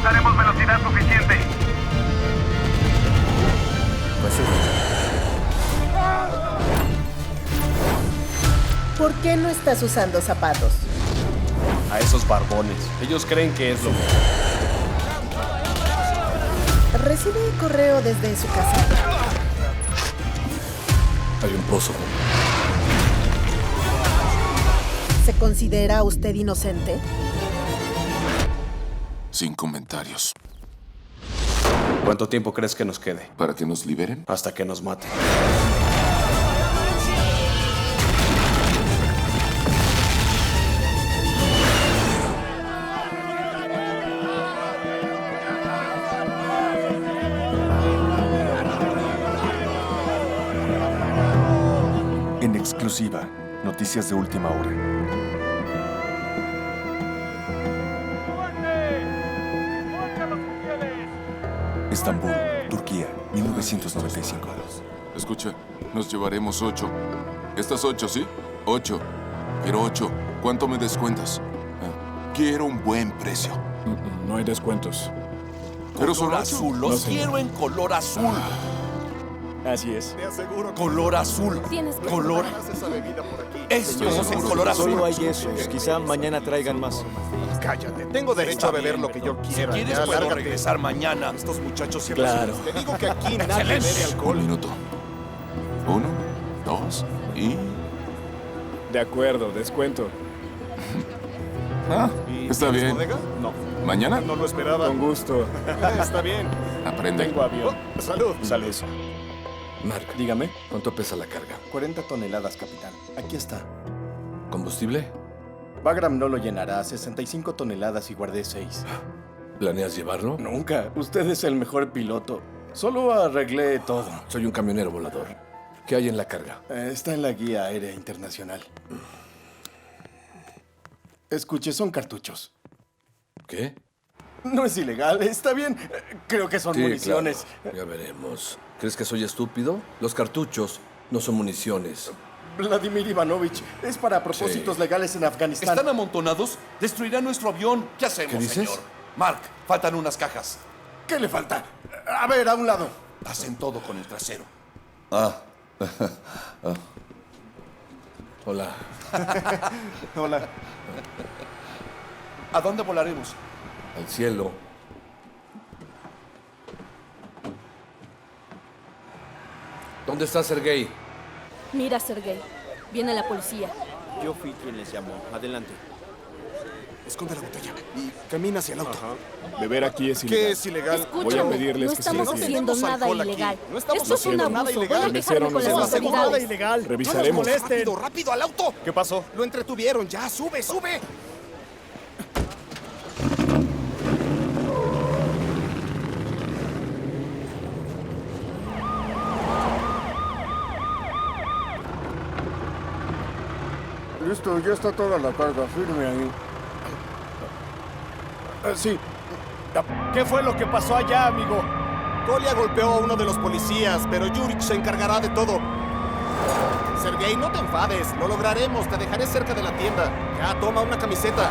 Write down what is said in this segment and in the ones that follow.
alcanzaremos velocidad suficiente. Pues sí. ¿Por qué no estás usando zapatos? A esos barbones. Ellos creen que es lo mismo. Recibe correo desde su casa. Hay un pozo. ¿Se considera usted inocente? Sin comentarios. ¿Cuánto tiempo crees que nos quede? ¿Para que nos liberen? Hasta que nos maten. En exclusiva, noticias de última hora. Estambul, Turquía, 1995. Escucha, nos llevaremos 8. ¿Estas 8, sí? 8. Quiero 8. ¿Cuánto me descuentas? Quiero un buen precio. No hay descuentos. Pero son Color 8. azul, los quiero en color azul. Así es. Color azul. Tienes que Color. Estos en color azul. Solo hay esos. Quizá mañana traigan más. Cállate, tengo derecho a beber lo que yo quiera. ¿Quieres Ya, puedo lárgate. regresar mañana? Estos muchachos siempre Claro. son- Te digo que aquí nadie Excelente. bebe Un alcohol. minuto. 1, 2 y... De acuerdo, descuento. ¿Y Está tienes bien. bodega? No, ¿Mañana? no lo esperaba. Con gusto. Está bien. Aprende. Tengo avión. Salud. Salud. Mark, Dígame. ¿cuánto pesa la carga? 40 toneladas, capitán. Aquí está. ¿Combustible? Bagram no lo llenará. 65 toneladas y guardé 6. ¿Planeas llevarlo? Nunca. Usted es el mejor piloto. Solo arreglé todo. Soy un camionero volador. ¿Qué hay en la carga? Está en la guía aérea internacional. Escuche, son cartuchos. ¿Qué? No es ilegal, está bien. Creo que son Sí, municiones. claro. Ya veremos. ¿Crees que soy estúpido? Los cartuchos no son municiones. Vladimir Ivanovich, es para propósitos Sí. legales en Afganistán. ¿Están amontonados? Destruirán nuestro avión. ¿Qué hacemos, ¿Qué dices? señor? Mark, faltan unas cajas. ¿Qué le falta? A ver, a un lado. Hacen todo con el trasero. Hola. Hola. ¿A dónde volaremos? Al cielo. ¿Dónde está Sergei? Mira, Sergei. Viene la policía. Yo fui quien les llamó. Adelante. Esconde la botella y camina hacia el auto. Beber aquí es ilegal. ¿Qué es ilegal? Escúchame, pedirles no que estamos silencie. haciendo No tenemos nada alcohol aquí. ilegal. No estamos Esto es un haciendo nada abuso. ilegal. Voy a quejarme con las Metieron los autoridades. ilegal. Revisaremos. Rápido, rápido, al auto. ¿Qué pasó? Lo entretuvieron. Ya, sube, sube. Listo, ya está toda la carga. Firme ahí. Sí. ¿Qué fue lo que pasó allá, amigo? Kolia golpeó a uno de los policías, pero Yurich se encargará de todo. Sergei, no te enfades. Lo lograremos. Te dejaré cerca de la tienda. Ya, toma una camiseta.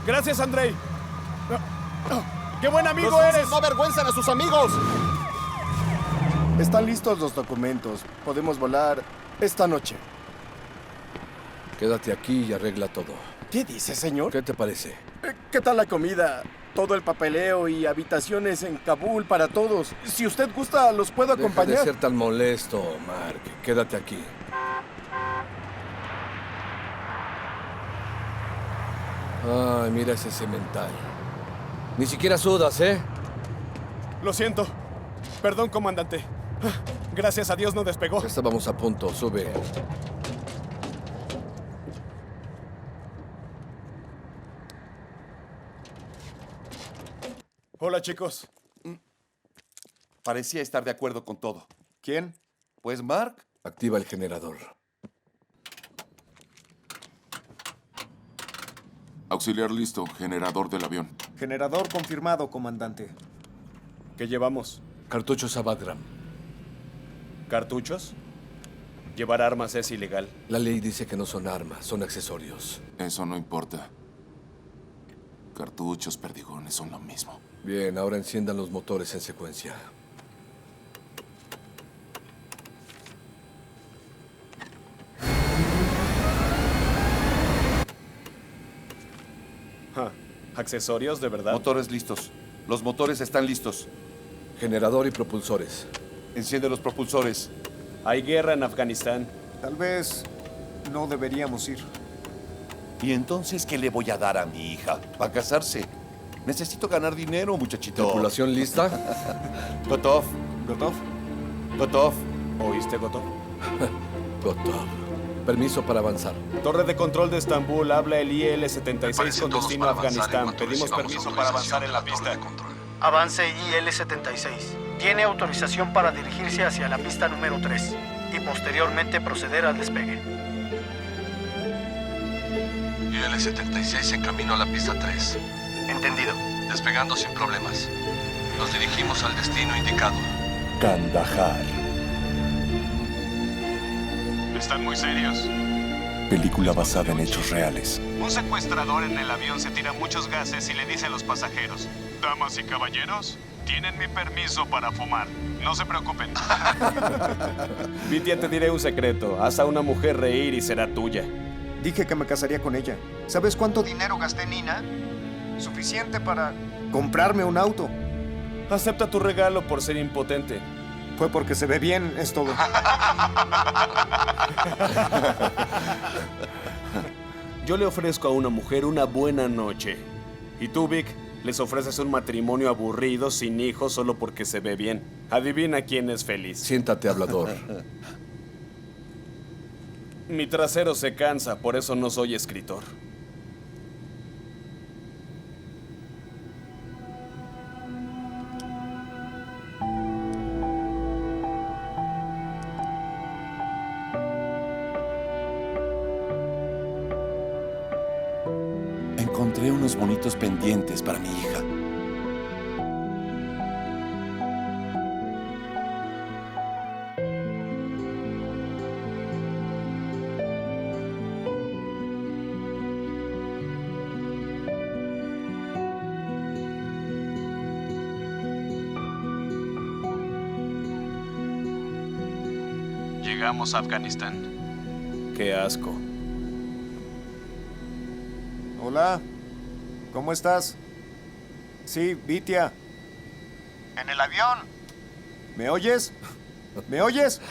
Gracias, Andrei. ¡Qué buen amigo Los rusos eres! no avergüenzan a sus amigos. Están listos los documentos. Podemos volar esta noche. Quédate aquí y arregla todo. ¿Qué dice, señor? ¿Qué te parece? ¿Qué tal la comida? Todo el papeleo y habitaciones en Kabul para todos. Si usted gusta, los puedo Deja de acompañar. ser tan molesto, Mark. Quédate aquí. Ay, mira ese cemental. Ni siquiera sudas, ¿eh? Lo siento. Perdón, comandante. Gracias a Dios no despegó. Estábamos a punto. Sube. Hola, chicos. Parecía estar de acuerdo con todo. ¿Quién? Pues Mark. Activa el generador. Auxiliar listo. Generador del avión. Generador confirmado, comandante. ¿Qué llevamos? Cartuchos a Bagram. ¿Cartuchos? Llevar armas es ilegal. La ley dice que no son armas, son accesorios. Eso no importa. Cartuchos, perdigones son lo mismo. Bien, ahora enciendan los motores en secuencia. ¿Accesorios de verdad? Motores listos. Los motores están listos. Generador y propulsores. Enciende los propulsores. Hay guerra en Afganistán. Tal vez no deberíamos ir. ¿Y entonces qué le voy a dar a mi hija? ¿Va a casarse? Necesito ganar dinero, muchachito. ¿Tripulación lista? Gotov. ¿Gotov? Gotov. ¿Oíste, Goto? Gotov. Permiso para avanzar. Torre de control de Estambul, habla el IL-76 con destino a Afganistán. Pedimos permiso para avanzar en la pista. Avance IL-76. Tiene autorización para dirigirse hacia la pista número 3 y posteriormente proceder al despegue. IL-76 en camino a la pista 3. Entendido. Despegando sin problemas. Nos dirigimos al destino indicado. Kandahar. Están muy serios. Película basada en hechos reales. Un secuestrador en el avión se tira muchos gases y le dice a los pasajeros: damas y caballeros, tienen mi permiso para fumar. No se preocupen. Vitia, te diré un secreto. Haz a una mujer reír y será tuya. Dije que me casaría con ella. ¿Sabes cuánto dinero gasté en Nina? Suficiente para comprarme un auto. Acepta tu regalo por ser impotente. Fue porque se ve bien, es todo. Yo le ofrezco a una mujer una buena noche. Y tú, Vic, les ofreces un matrimonio aburrido, sin hijos, solo porque se ve bien. Adivina quién es feliz. Siéntate, hablador. Mi trasero se cansa, por eso no soy escritor. Encontré unos bonitos pendientes para mi hija. Llegamos a Afganistán. Qué asco. Hola. ¿Cómo estás? Sí, Vitia. En el avión. ¿Me oyes? ¿Me oyes?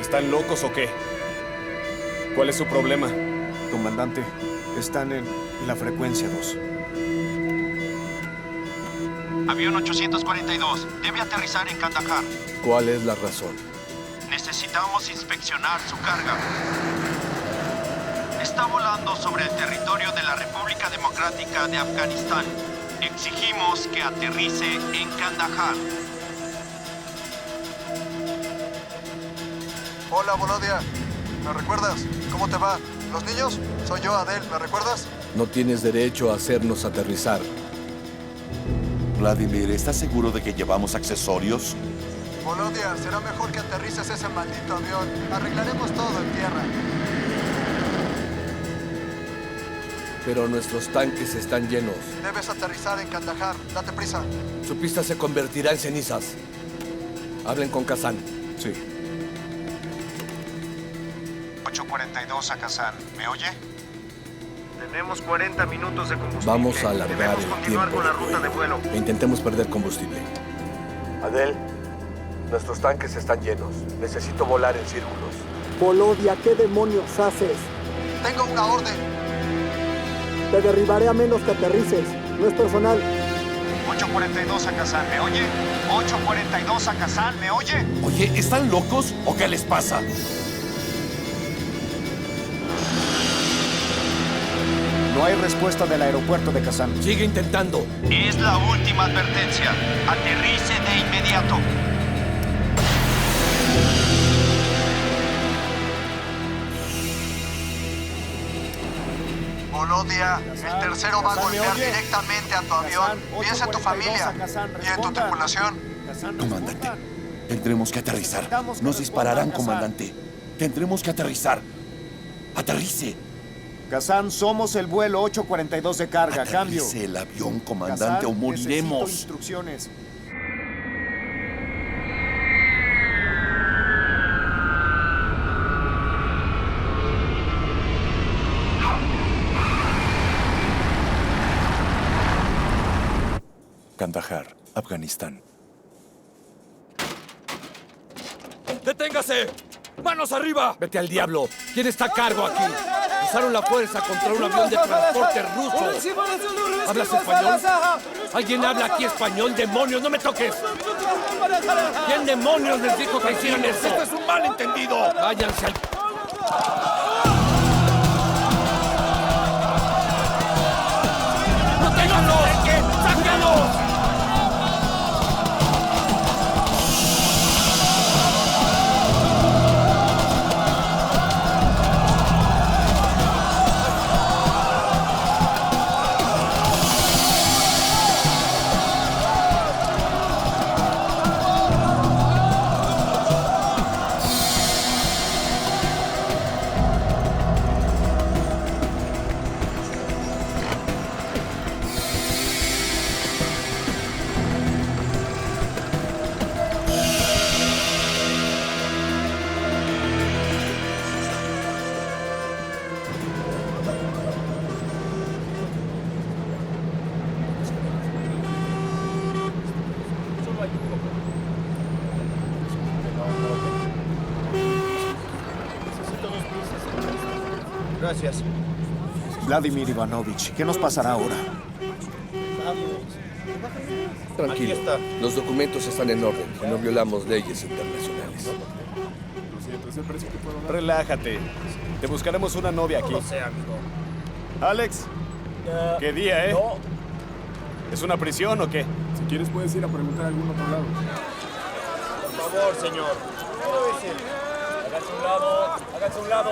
¿Están locos o qué? ¿Cuál es su problema? Comandante, están en la frecuencia 2. Avión 842. Debe aterrizar en Kandahar. ¿Cuál es la razón? Necesitamos inspeccionar su carga. Está volando sobre el territorio de la República Democrática de Afganistán. Exigimos que aterrice en Kandahar. Hola, Volodia. ¿Me recuerdas? ¿Cómo te va? ¿Los niños? Soy yo, Adel. ¿Me recuerdas? No tienes derecho a hacernos aterrizar. Vladimir, ¿estás seguro de que llevamos accesorios? Volodia, será mejor que aterrices ese maldito avión. Arreglaremos todo en tierra. Pero nuestros tanques están llenos. Debes aterrizar en Kandahar. Date prisa. Su pista se convertirá en cenizas. Hablen con Kazan. Sí. 842 a Kazan. ¿Me oye? Tenemos 40 minutos de combustible. Vamos a alargar Debemos el continuar tiempo con la de ruta de vuelo. E intentemos perder combustible. Adel, nuestros tanques están llenos. Necesito volar en círculos. Volodia, ¿qué demonios haces? Tengo una orden. Te derribaré a menos que aterrices. No es personal. 842 a Kazan. ¿Me oye? 842 a Kazan. ¿Me oye? Oye, ¿están locos o qué les pasa? No hay respuesta del aeropuerto de Kazán. Sigue intentando. Es la última advertencia. Aterrice de inmediato. Volodia, el tercero va a golpear directamente a tu avión. Piensa en tu familia y en tu tripulación. Comandante, tendremos que aterrizar. Nos dispararán, comandante. Tendremos que aterrizar. ¡Aterrice! Kazan, somos el vuelo 842 de carga. Cambio. Aterrice el avión, comandante, Kazan, o moriremos. necesito instrucciones. Kandahar, Afganistán. ¡Deténgase! ¡Manos arriba! ¡Vete al diablo! ¿Quién está a cargo aquí? Usaron la fuerza contra un avión de transporte ruso. ¿Hablas español? ¿Alguien habla aquí español? ¡Demonios, no me toques! ¿Quién demonios les dijo que hicieran eso? ¡Esto es un malentendido! ¡Váyanse al... ¡No tengan los! ¡Sáquenlos! Gracias. Vladimir Ivanovich, ¿qué nos pasará ahora? Tranquilo. Los documentos están en orden y no violamos leyes internacionales. Relájate. Te buscaremos una novia aquí. No sé, amigo. Alex, ¿qué día, eh? No. ¿Es una prisión o qué? Si quieres puedes ir a preguntar a algún otro lado. Por favor, señor. Hágase un lado. Hágase un lado.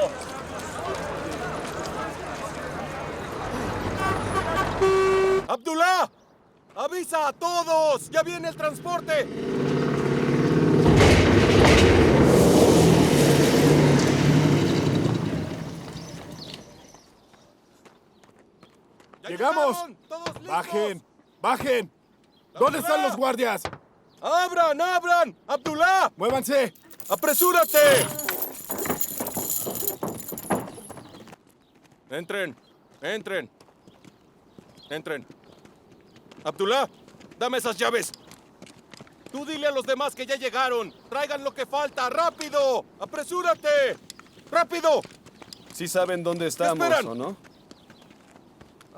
¡Abdullah! ¡Avisa a todos! ¡Ya viene el transporte! ¡Llegamos! ¡Bajen! ¡Bajen! ¿Dónde están los guardias? ¡Abran! ¡Abran! ¡Abdullah! ¡Muévanse! ¡Apresúrate! Entren. Entren. Entren. Abdullah, dame esas llaves. Tú dile a los demás que ya llegaron. Traigan lo que falta. ¡Rápido! ¡Apresúrate! ¡Rápido! Sí saben dónde estamos, esperan? ¿o no?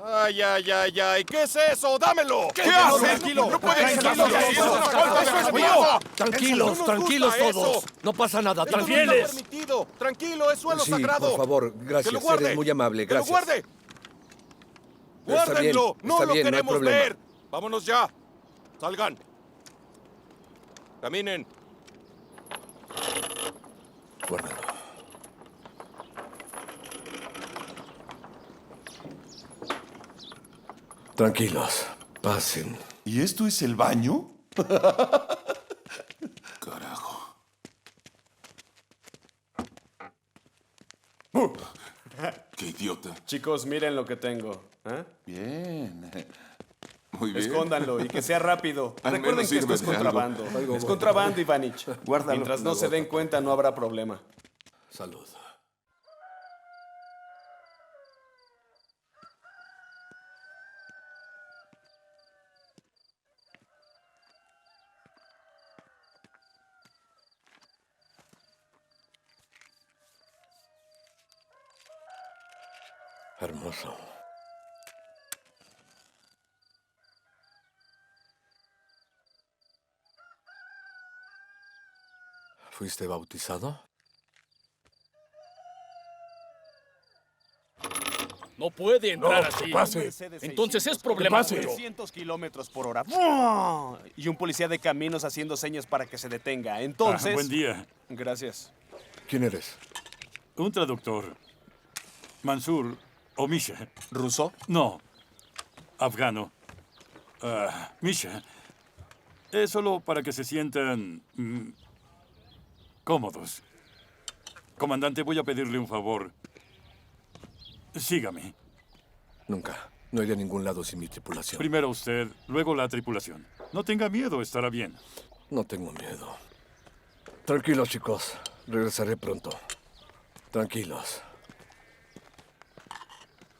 ¡Ay, ay, ay, ay! ¿Qué es eso? ¡Dámelo! ¿Qué haces? Tranquilo. ¡No puedes Tranquilo. ¡Eso es mío! Tranquilos, No nos tranquilos gusta todos. eso. No pasa nada, Esto no está tranquilos. permitido. Tranquilo, es suelo Sí, sagrado. por favor, Que gracias. lo guarde. Eres muy amable, Que lo gracias. guarde. Está ¡Guárdenlo! bien, ¡No está lo bien, no hay queremos problema. ver! ¡Vámonos ya! ¡Salgan! ¡Caminen! Guárdalo. Tranquilos, pasen. ¿Y esto es el baño? Carajo. ¡Qué idiota! Chicos, miren lo que tengo. ¿eh? Bien. Muy bien. Escóndanlo y que sea rápido. Al Recuerden menos que esto sirve es de algo. contrabando. Es contrabando, Ivanich. Guárdalo. Mientras no se den cuenta, no habrá problema. Salud. Hermoso. ¿Fuiste bautizado? No puede entrar así. Pase. Entonces es problema suyo. 300 kilómetros por hora. Y un policía de caminos haciendo señas para que se detenga. Entonces... Buen día. Gracias. ¿Quién eres? Un traductor. Mansur ¿O Misha? ¿Ruso? No. Afgano. Misha. Es solo para que se sientan cómodos. Comandante, voy a pedirle un favor. Sígame. Nunca. No iré a ningún lado sin mi tripulación. Primero usted, luego la tripulación. No tenga miedo, estará bien. No tengo miedo. Tranquilos, chicos. Regresaré pronto. Tranquilos.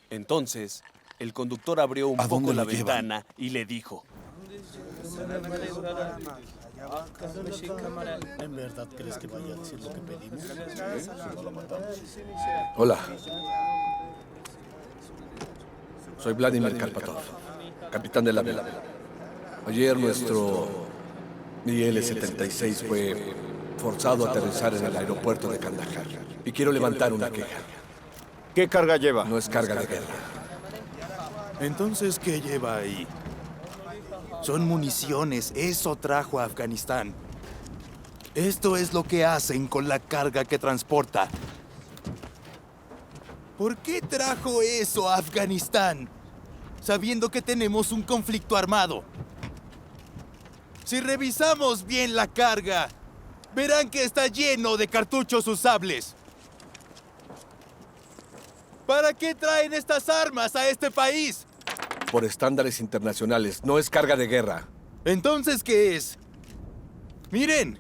Entonces, el conductor abrió un poco la ventana y le dijo: ¿En verdad crees que vaya a decir lo que pedimos? Hola. Soy Vladimir Karpatov, capitán de la vela. Ayer nuestro IL-76 fue forzado a aterrizar en el aeropuerto de Kandahar. Y quiero levantar una queja. ¿Qué carga lleva? No es carga de guerra. Entonces, ¿qué lleva ahí? Son municiones. Eso trajo a Afganistán. Esto es lo que hacen con la carga que transporta. ¿Por qué trajo eso a Afganistán, sabiendo que tenemos un conflicto armado? Si revisamos bien la carga, verán que está lleno de cartuchos usables. ¿Para qué traen estas armas a este país? Por estándares internacionales, no es carga de guerra. ¿Entonces qué es? ¡Miren!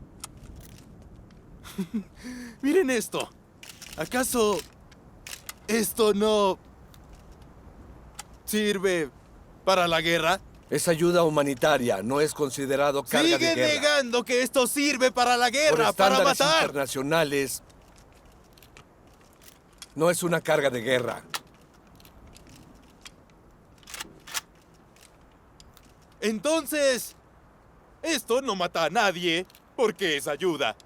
¡Miren esto! ¿Acaso esto no sirve para la guerra? Es ayuda humanitaria, no es considerado carga de guerra. ¡Sigue negando que esto sirve para la guerra, Por para estándares matar! internacionales, no es una carga de guerra. Entonces, esto no mata a nadie porque es ayuda.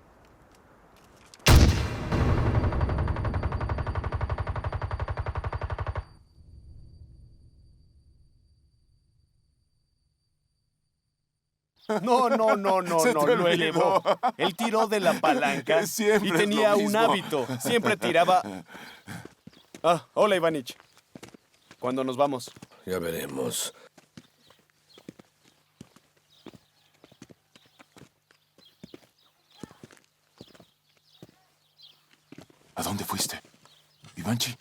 No, lo elevó. Él tiró de la palanca Siempre y es tenía lo un mismo. hábito. Siempre tiraba. Hola, Ivanich. ¿Cuándo nos vamos? Ya veremos. ¿A dónde fuiste? Ivanchi.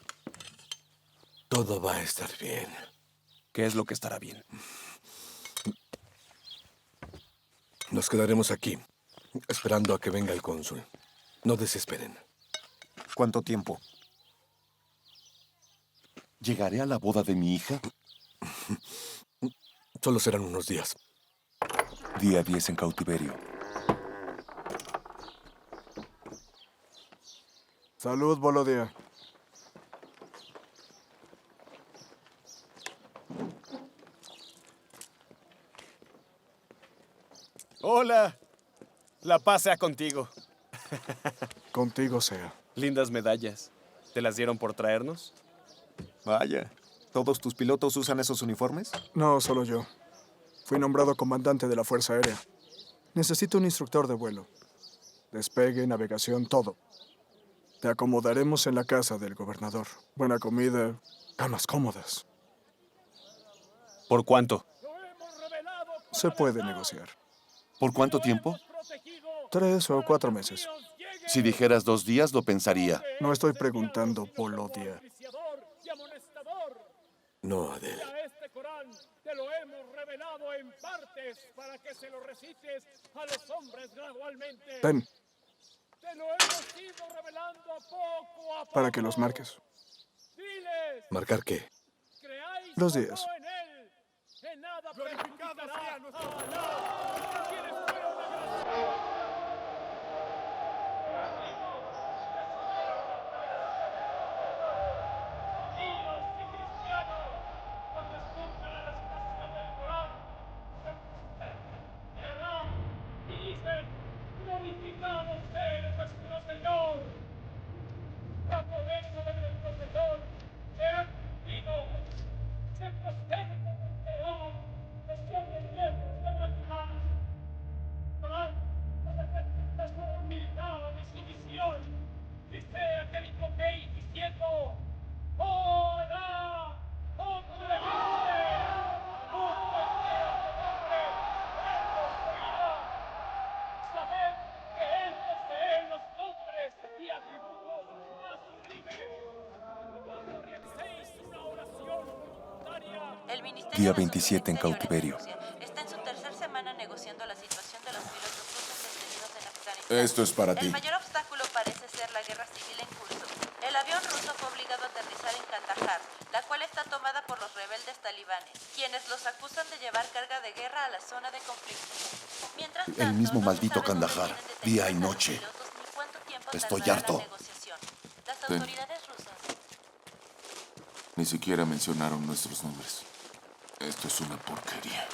Todo va a estar bien. ¿Qué es lo que estará bien? Nos quedaremos aquí, esperando a que venga el cónsul. No desesperen. ¿Cuánto tiempo? ¿Llegaré a la boda de mi hija? Solo serán unos días. Día 10 en cautiverio. Salud, Volodia. Hola. La paz sea contigo. Contigo sea. Lindas medallas. ¿Te las dieron por traernos? Vaya. ¿Todos tus pilotos usan esos uniformes? No, solo yo. Fui nombrado comandante de la Fuerza Aérea. Necesito un instructor de vuelo. Despegue, navegación, todo. Te acomodaremos en la casa del gobernador. Buena comida, camas cómodas. ¿Por cuánto? Se puede negociar. ¿Por cuánto tiempo? 3 o 4 meses. Si dijeras 2 días, lo pensaría. No estoy preguntando, Volodia. No, Adel. Este Corán te lo hemos revelado en partes para que se lo recites a los hombres gradualmente. Ten, Te lo hemos ido revelando poco a poco. para que los marques. Diles, ¿Marcar qué? creáis Los o días. no en él. En nada perjudicará a Alá, quienes fueron agraciados. Glorificado sea nuestro Señor. Bajo vengo de nuestro Señor, se ha cumplido. Se protege el Señor, desciende el cielo, se retiran. Día 27 en cautiverio. Está en su tercera semana negociando la situación de los pilotos rusos detenidos en Afganistán. Esto es para ti. El mayor obstáculo parece ser la guerra civil en curso. El avión ruso fue obligado a aterrizar en Kandahar, la cual está tomada por los rebeldes talibanes, quienes los acusan de llevar carga de guerra a la zona de conflicto. Mientras tanto, El mismo no se maldito sabe dónde Kandahar, tienen detenidos día y a los noche. pilotos ni cuánto tiempo Estoy tardará harto. la negociación. Las Ten. autoridades rusas Ni siquiera mencionaron nuestros nombres. Esto es una porquería.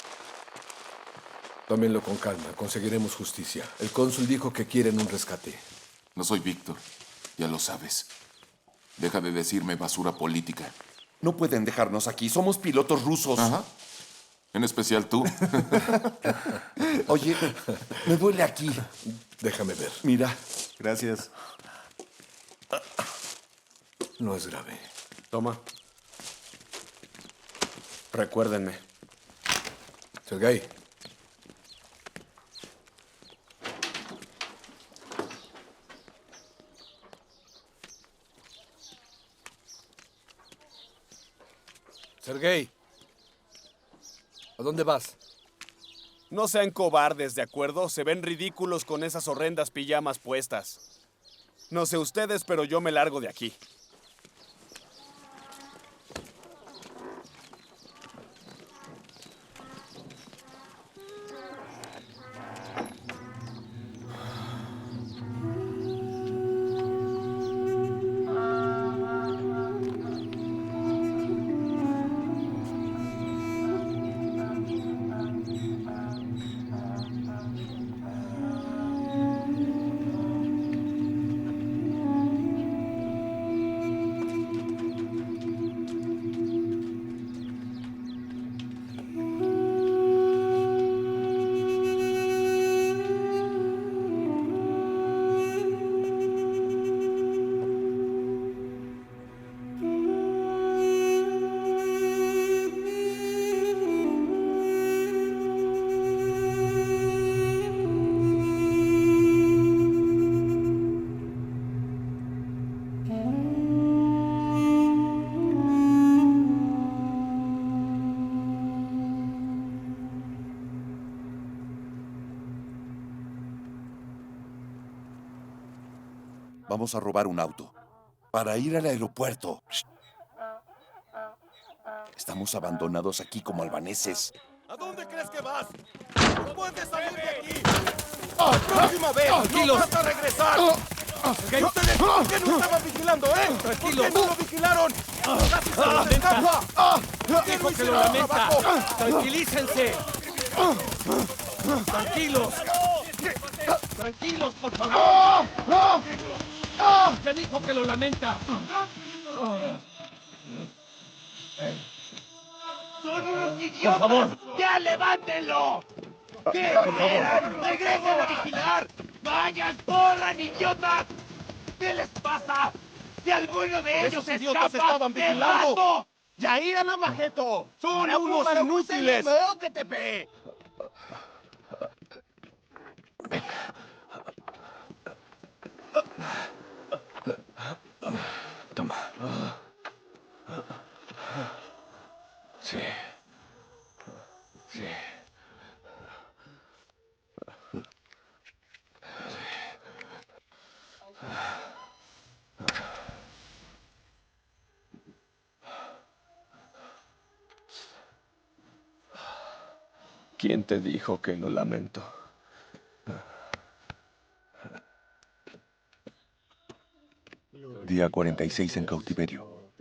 Tómenlo con calma, conseguiremos justicia. El cónsul dijo que quieren un rescate. No soy Víctor, ya lo sabes. Deja de decirme basura política. No pueden dejarnos aquí, somos pilotos rusos. Ajá. En especial tú. Oye, me duele aquí. Déjame ver. Mira. Gracias. No es grave. Toma. Recuérdenme. Sergei. Sergei. ¿A dónde vas? No sean cobardes, ¿de acuerdo? Se ven ridículos con esas horrendas pijamas puestas. No sé ustedes, pero yo me largo de aquí. Vamos a robar un auto. Para ir al aeropuerto. Estamos abandonados aquí como albaneses. ¿A dónde crees que vas? ¡No puedes salir de aquí! ¡La próxima vez! ¡No vas a regresar! ¿Ustedes por qué no estaban vigilando, eh? ¿Por qué no lo vigilaron? ¡Casi se nos escapa! ¿Por qué no Dijo que lo hicieron el lamenta. trabajo? Tranquilícense. Tranquilos. Tranquilos, por favor. Se dijo que lo lamenta. ¡Son unos idiotas! ¡Por favor! ¡Ya levántenlo! ¿Qué esperan? ¡Regresen a vigilar! ¡Vayan, corran, idiotas! ¿Qué les pasa? Si alguno de ellos ¡Esos idiotas escapa, estaban ¡te vigilando! mato! ¡Ya irán a Majeto! ¡Son unos inútiles! ¡Que te pe! Toma. Sí. Sí. ¿Quién te dijo que lo lamento? Día 46 en cautiverio.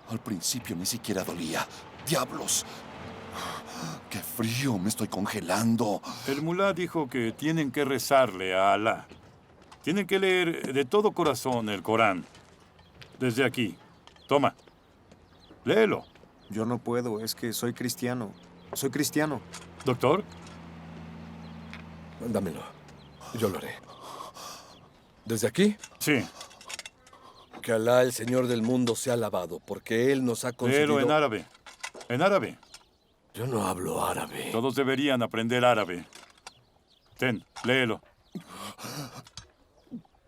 Al principio ni siquiera dolía. ¡Diablos! ¡Qué frío! Me estoy congelando. El mulá dijo que tienen que rezarle a Alá. Tienen que leer de todo corazón el Corán. Desde aquí. Toma. Léelo. Yo no puedo, es que soy cristiano. Soy cristiano. Doctor. Dámelo. Yo lo haré. ¿Desde aquí? Sí. Que Alá, el Señor del mundo, sea alabado, porque Él nos ha concedido... Léelo en árabe. En árabe. Yo no hablo árabe. Todos deberían aprender árabe. Ten, léelo.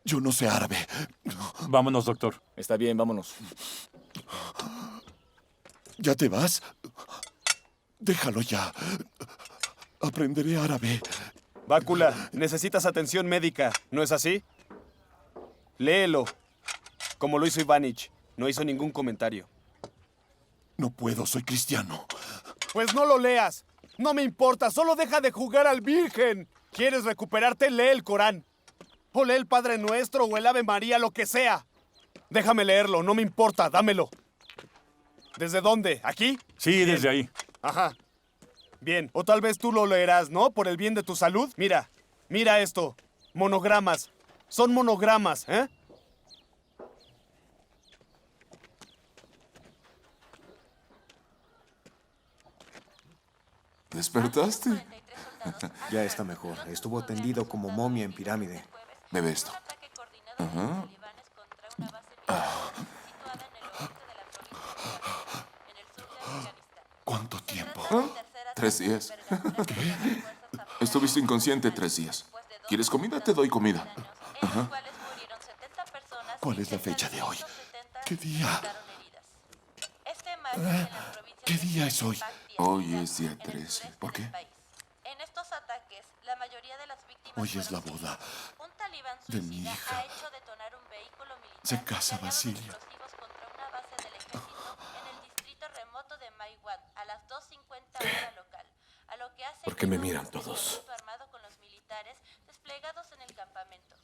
Yo no sé árabe. Vámonos, doctor. Está bien, vámonos. ¿Ya te vas? Déjalo ya. Aprenderé árabe. Bácula, necesitas atención médica, ¿no es así? Léelo. Como lo hizo Ivanich. No hizo ningún comentario. No puedo, soy cristiano. Pues no lo leas. No me importa, solo deja de jugar al virgen. ¿Quieres recuperarte? Lee el Corán. O lee el Padre Nuestro o el Ave María, lo que sea. Déjame leerlo, no me importa, dámelo. ¿Desde dónde? ¿Aquí? Sí, Bien. desde ahí. Ajá. Bien, o tal vez tú lo leerás, ¿no? Por el bien de tu salud. Mira esto. Monogramas. Son monogramas, ¿eh? ¿Despertaste? Ya está mejor. Estuvo tendido como momia en pirámide. Bebe esto. Ajá. ¿Cuánto tiempo? 3 días. ¿Qué? Estuviste inconsciente 3 días. ¿Quieres comida? Te doy comida. Ajá. ¿Cuál es la fecha de hoy? ¿Qué día? ¿Qué día es hoy? Hoy es día 13. ¿Por qué? En estos ataques, la mayoría de las víctimas Hoy es la boda un talibán de mi suicida hija. ha hecho detonar un vehículo militar Se casa cargado de Basilio. explosivos contra una base del ejército en el distrito remoto de Maiwad a las 2:50 hora local, a lo que hace ¿Por qué me que miran un todos? enfrentamiento armado con los militares desplegados en el campamento.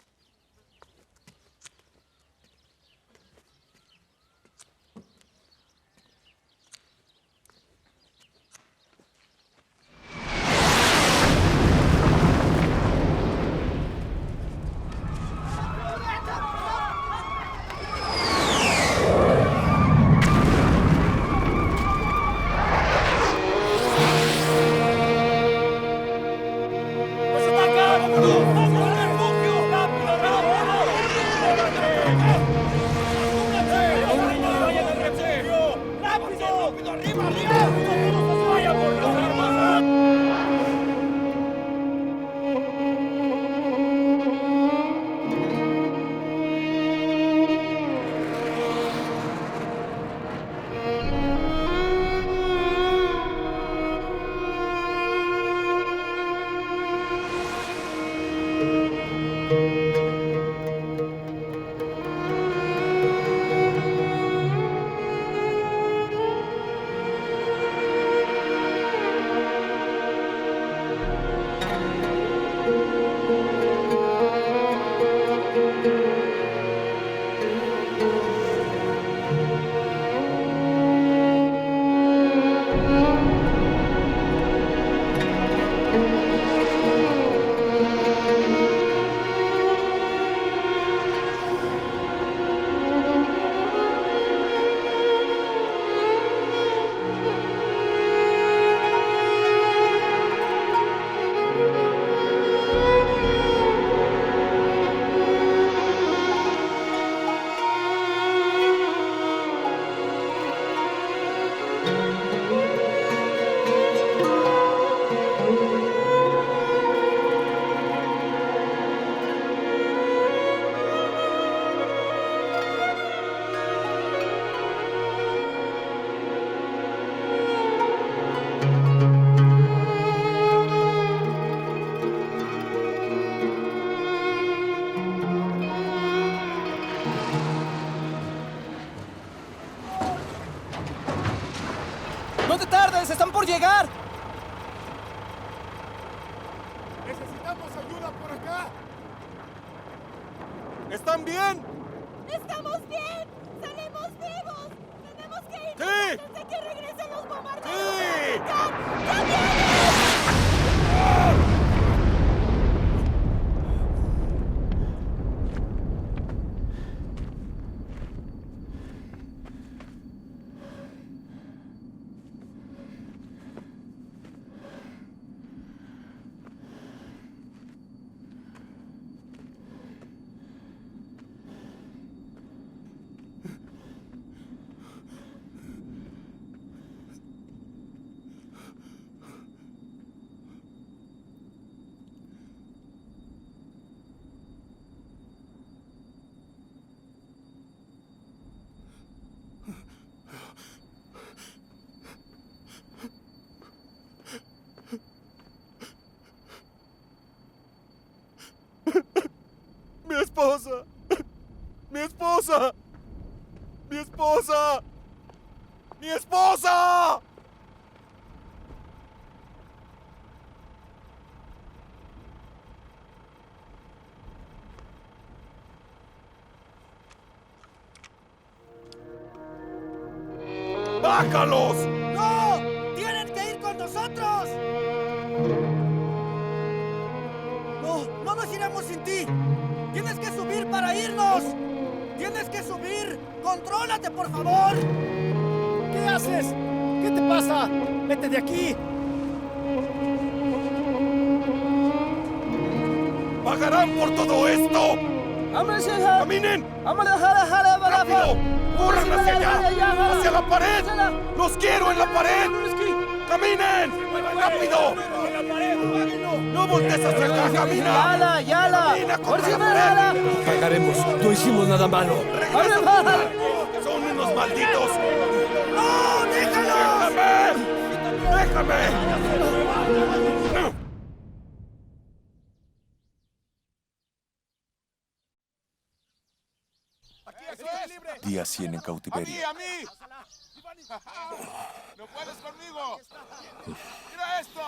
¡No te tardes! ¡Están por llegar! ¡Necesitamos ayuda por acá! ¿Están bien? ¡Estamos bien! ¡Salimos vivos! ¡Tenemos que ir! ¡Sí! ¡Antes de que regresen los bombarderos! ¡Sí! ¡Ya vienen! ¡Mi esposa! ¡Mi esposa! ¡Mi esposa! ¡Bájalos! ¡No! ¡Tienen que ir con nosotros! No nos iremos sin ti. Tienes que subir para irnos. Tienes que subir. ¡Contrólate, por favor! ¿Qué haces? ¿Qué te pasa? ¡Vete de aquí! ¡Pagarán por todo esto! ¡Caminen! ¡Rápido! ¡Corran hacia allá! ¡Hacia la pared! ¡Los quiero en la pared! ¡Caminen! ¡Rápido! ¡No voltees hacia acá! ¡Camina! ¡Camina contra la pared! Pagaremos. No hicimos nada malo. ¡Son unos malditos! ¡No! ¡Déjalos! ¡Déjame! Día 100 en cautiverio. ¡A mí! ¡No puedes conmigo! ¡Mira esto!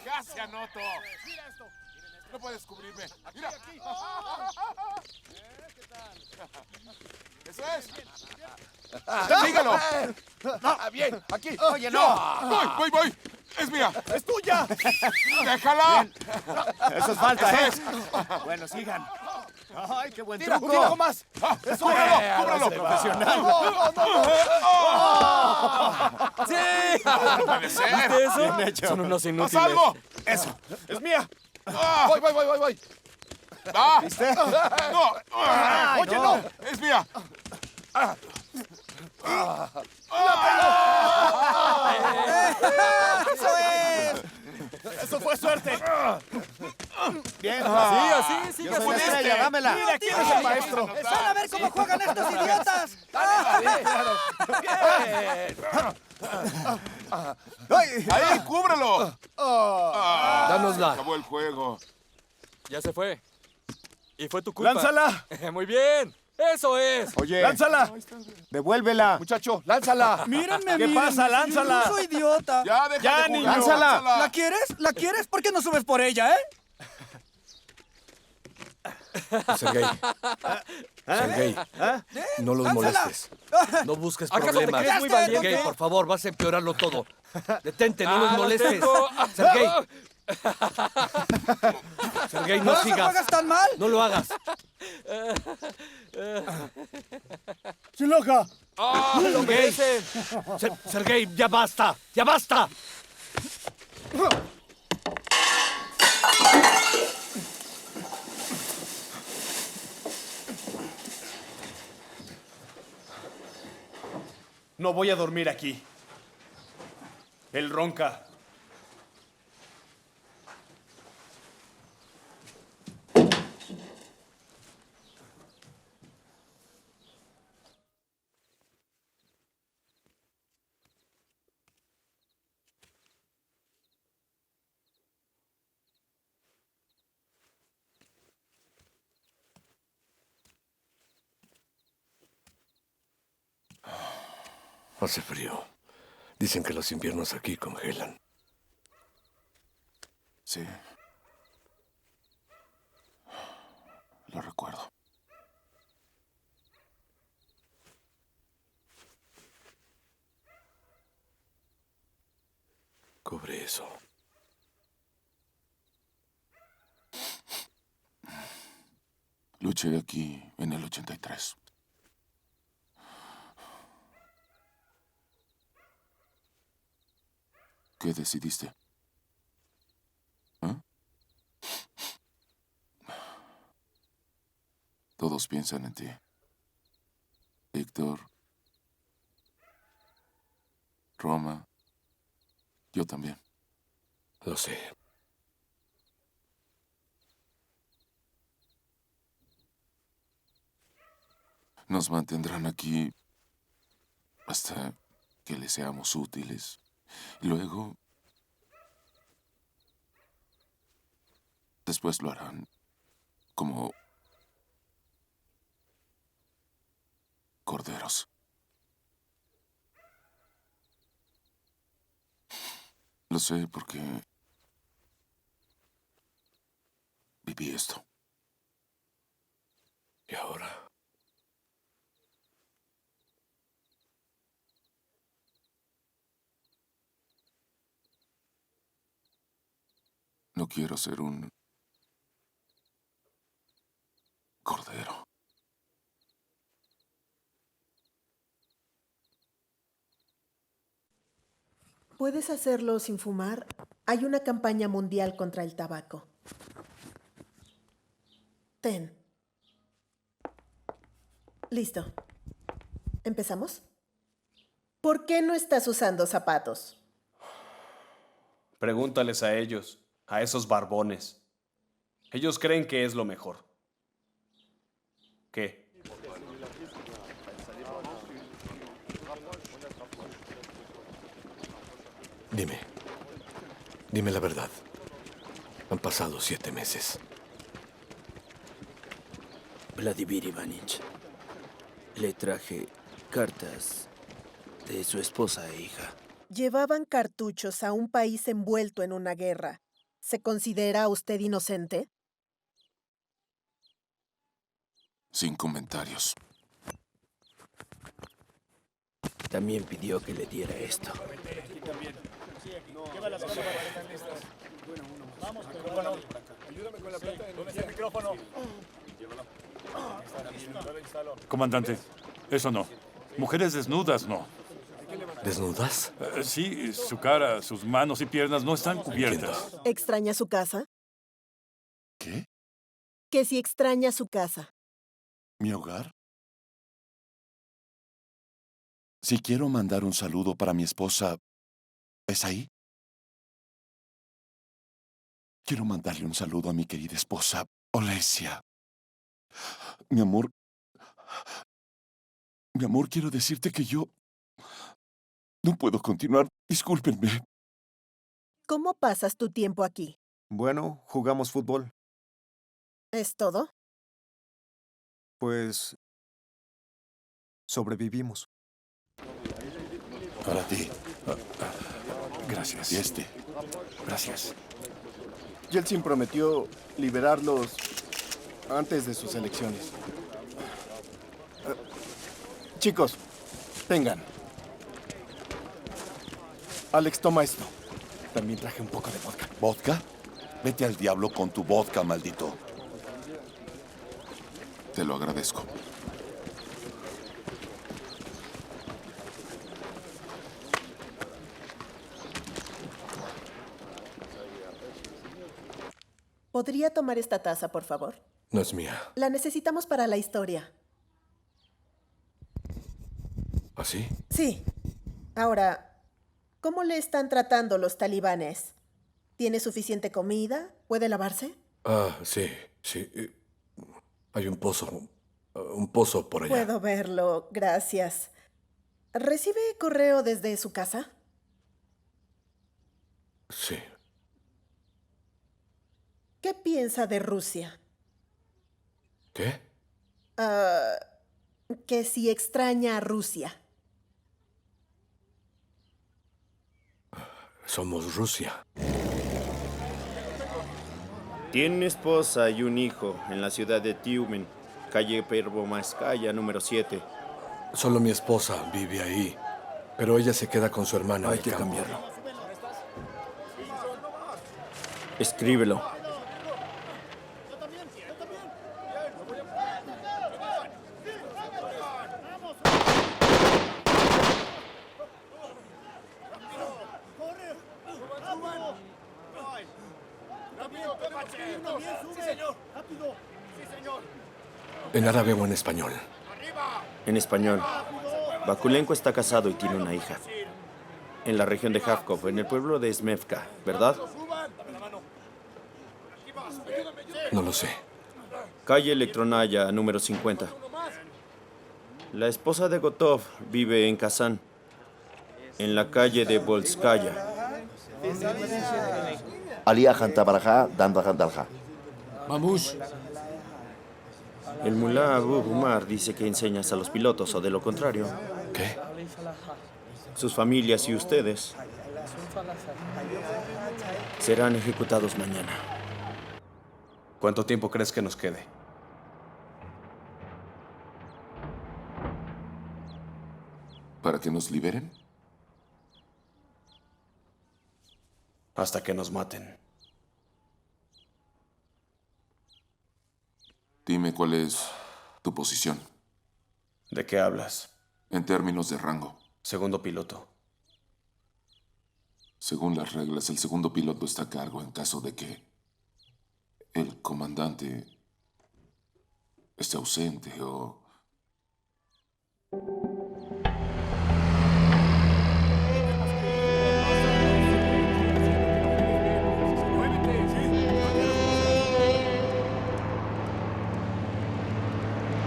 ¡Casi anoto! ¡Mira esto! No puedes cubrirme. ¡Mira! ¡Eso es! ¡Sígalo! Bien, aquí. ¡Oye, no! ¡Voy! ¡Es mía! ¡Es tuya! ¡Déjala! Eso es falta, Eso ¿eh? es. Bueno, sigan. ¡Ay, qué buen ¡Tira, truco! un poco más! ¡Cúbralo! Profesional. ¡Sí! ¡No puede ser! ¿Viste eso? Bien hecho. Son unos ¡Haz inútiles. algo! ¡Eso! ¡Es mía! ¡Voy! ¡Va! ¿Viste? ¡No! ¡Oye, no! ¡Es mía! ¡Eso es! ¡Eso fue suerte! Bien. Así, sigue Yo soy la así. estrella, dámela. ¡Mira quién es el maestro! ¡Van a ver cómo juegan estos idiotas! ¡Ahí, cúbrelo! Dánosla. Acabó el juego. Ya se fue. Y fue tu culpa. ¡Lánzala! Muy bien. Eso es. Oye, ¡Lánzala! devuélvela. Muchacho, lánzala. Mírenme, ¿Qué pasa? ¡Lánzala! Yo soy idiota. Ya, deja de niño. jugar. Lánzala. ¿La quieres? ¿La quieres? ¿Por qué no subes por ella, eh? Sergei. Sergei, no los molestes. No busques ¿Acaso te problemas. crees muy valiente? Sergei, por favor, vas a empeorarlo todo. Detente, no Ah, los lo molestes. tengo. Sergei. Sergei, no ¿No sigas. juegas tan mal? No lo hagas. ¡Chiloca! ¡Ah, lo merecen! Sergei, ya basta. ¡Ya basta! No voy a dormir aquí. Él ronca. Hace frío. Dicen que los inviernos aquí congelan. Sí. Lo recuerdo. Cubre eso. Luché aquí en el 83. ¿Qué decidiste? ¿Ah? Todos piensan en ti. Víctor, Roma, yo también. Lo sé. Nos mantendrán aquí hasta que les seamos útiles. Luego, después lo harán como corderos. Lo sé porque viví esto. ¿Y ahora? No quiero ser un cordero. ¿Puedes hacerlo sin fumar? Hay una campaña mundial contra el tabaco. Ten. Listo. ¿Empezamos? ¿Por qué no estás usando zapatos? Pregúntales a ellos, a esos barbones. Ellos creen que es lo mejor. ¿Qué? Dime la verdad. Han pasado 7 meses. Vladimir Ivanich, le traje cartas de su esposa e hija. Llevaban cartuchos a un país envuelto en una guerra. ¿Se considera usted inocente? Sin comentarios. También pidió que le diera esto. Comandante, eso no. Mujeres desnudas, no. ¿Desnudas? Sí, su cara, sus manos y piernas no están cubiertas. ¿Extraña su casa? ¿Qué? Que si extraña su casa. ¿Mi hogar? Si quiero mandar un saludo para mi esposa, ¿es ahí? Quiero mandarle un saludo a mi querida esposa, Olesia. Mi amor, quiero decirte que yo no puedo continuar. Discúlpenme. ¿Cómo pasas tu tiempo aquí? Bueno, jugamos fútbol. ¿Es todo? Pues sobrevivimos. Para ti. Gracias. Y Gracias. Yeltsin prometió liberarlos antes de sus elecciones. Chicos, tengan. Alex, toma esto. También traje un poco de vodka. ¿Vodka? Vete al diablo con tu vodka, maldito. Te lo agradezco. ¿Podría tomar esta taza, por favor? No es mía. La necesitamos para la historia. ¿Así? Sí. Ahora, ¿cómo le están tratando los talibanes? ¿Tiene suficiente comida? ¿Puede lavarse? Sí. Hay un pozo por allá. Puedo verlo, gracias. ¿Recibe correo desde su casa? Sí. ¿Qué piensa de Rusia? ¿Qué? Que si extraña a Rusia. Somos Rusia. Tiene esposa y un hijo en la ciudad de Tiumen, calle Pervomaskaya, número 7. Solo mi esposa vive ahí, pero ella se queda con su hermana. Hay que cambiarlo. Escríbelo. ¿En árabe o en español? En español. Bakulenko está casado y tiene una hija. En la región de Kharkov, en el pueblo de Smevka, ¿verdad? No lo sé. Calle Elektronaya, número 50. La esposa de Gotov vive en Kazán, en la calle de Volskaya. Aliyah Hantabaraja, Dandra Dandalja. Mamush. El mulá Abu Umar dice que enseñas a los pilotos, o de lo contrario. ¿Qué? Sus familias y ustedes serán ejecutados mañana. ¿Cuánto tiempo crees que nos quede? ¿Para que nos liberen? Hasta que nos maten. Dime cuál es tu posición. ¿De qué hablas? En términos de rango. Segundo piloto. Según las reglas, el segundo piloto está a cargo en caso de que el comandante esté ausente o...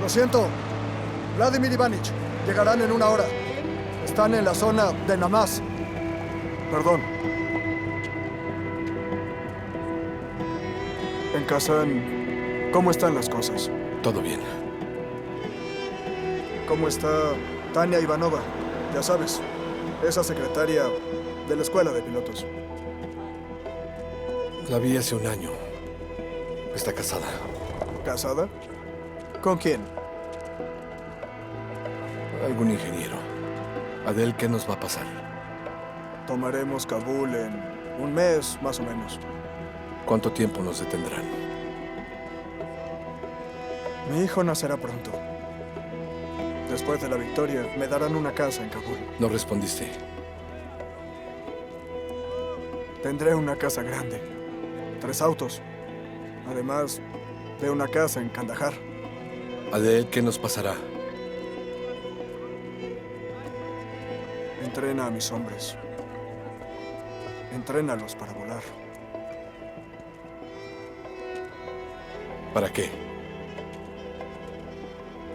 Lo siento. Vladimir Ivanich. Llegarán en 1 hora. Están en la zona de Namaz. Perdón. En Kazán, ¿cómo están las cosas? Todo bien. ¿Cómo está Tania Ivanova? Ya sabes, esa secretaria de la escuela de pilotos. La vi hace 1 año. Está casada. ¿Casada? ¿Con quién? Algún ingeniero. Adel, ¿qué nos va a pasar? Tomaremos Kabul en 1 mes, más o menos. ¿Cuánto tiempo nos detendrán? Mi hijo nacerá pronto. Después de la victoria, me darán una casa en Kabul. No respondiste. Tendré una casa grande. 3 autos. Además de una casa en Kandahar. Adel, ¿qué nos pasará? Entrena a mis hombres. Entrénalos para volar. ¿Para qué?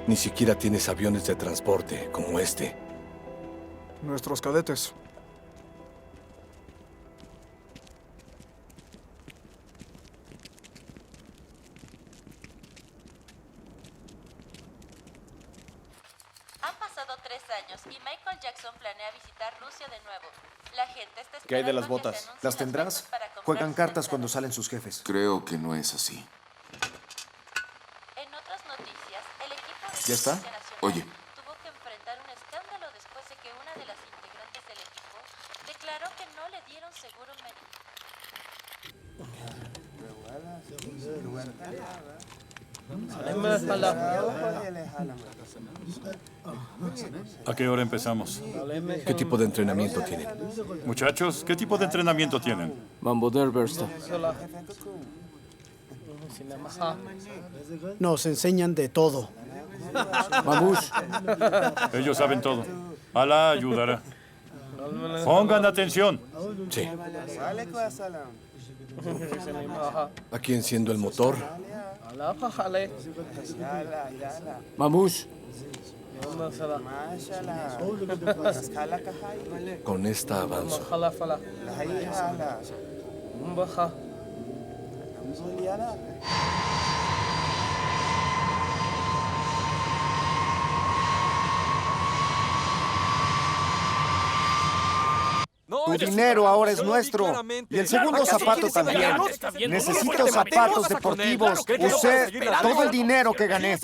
Ni siquiera tienes aviones de transporte como este. Nuestros cadetes. Han pasado 3 años y Michael Jackson planea visitar Rusia de nuevo. La gente está ¿Qué hay de esperando las que botas? se anuncien ¿Las tendrás? fechas para comprar Juegan sus cartas cuando salen sus jefes. Creo que no es así. En otras noticias, el equipo de ¿Ya está? Policía Nacional Oye, tuvo que enfrentar un escándalo después de que una de las integrantes del equipo declaró que no le dieron seguro médico. ¿A qué hora empezamos? ¿Qué tipo de entrenamiento tienen? Muchachos, ¿qué tipo de entrenamiento tienen? Mambo Derbersta. Nos enseñan de todo. Mamush. Ellos saben todo. Alá ayudará. Pongan atención. Sí. Aquí enciendo el motor. Mamush. Con esta avanzo. Tu dinero ahora es nuestro. Y el segundo zapato también. Necesito zapatos deportivos. Usé todo el dinero que gané.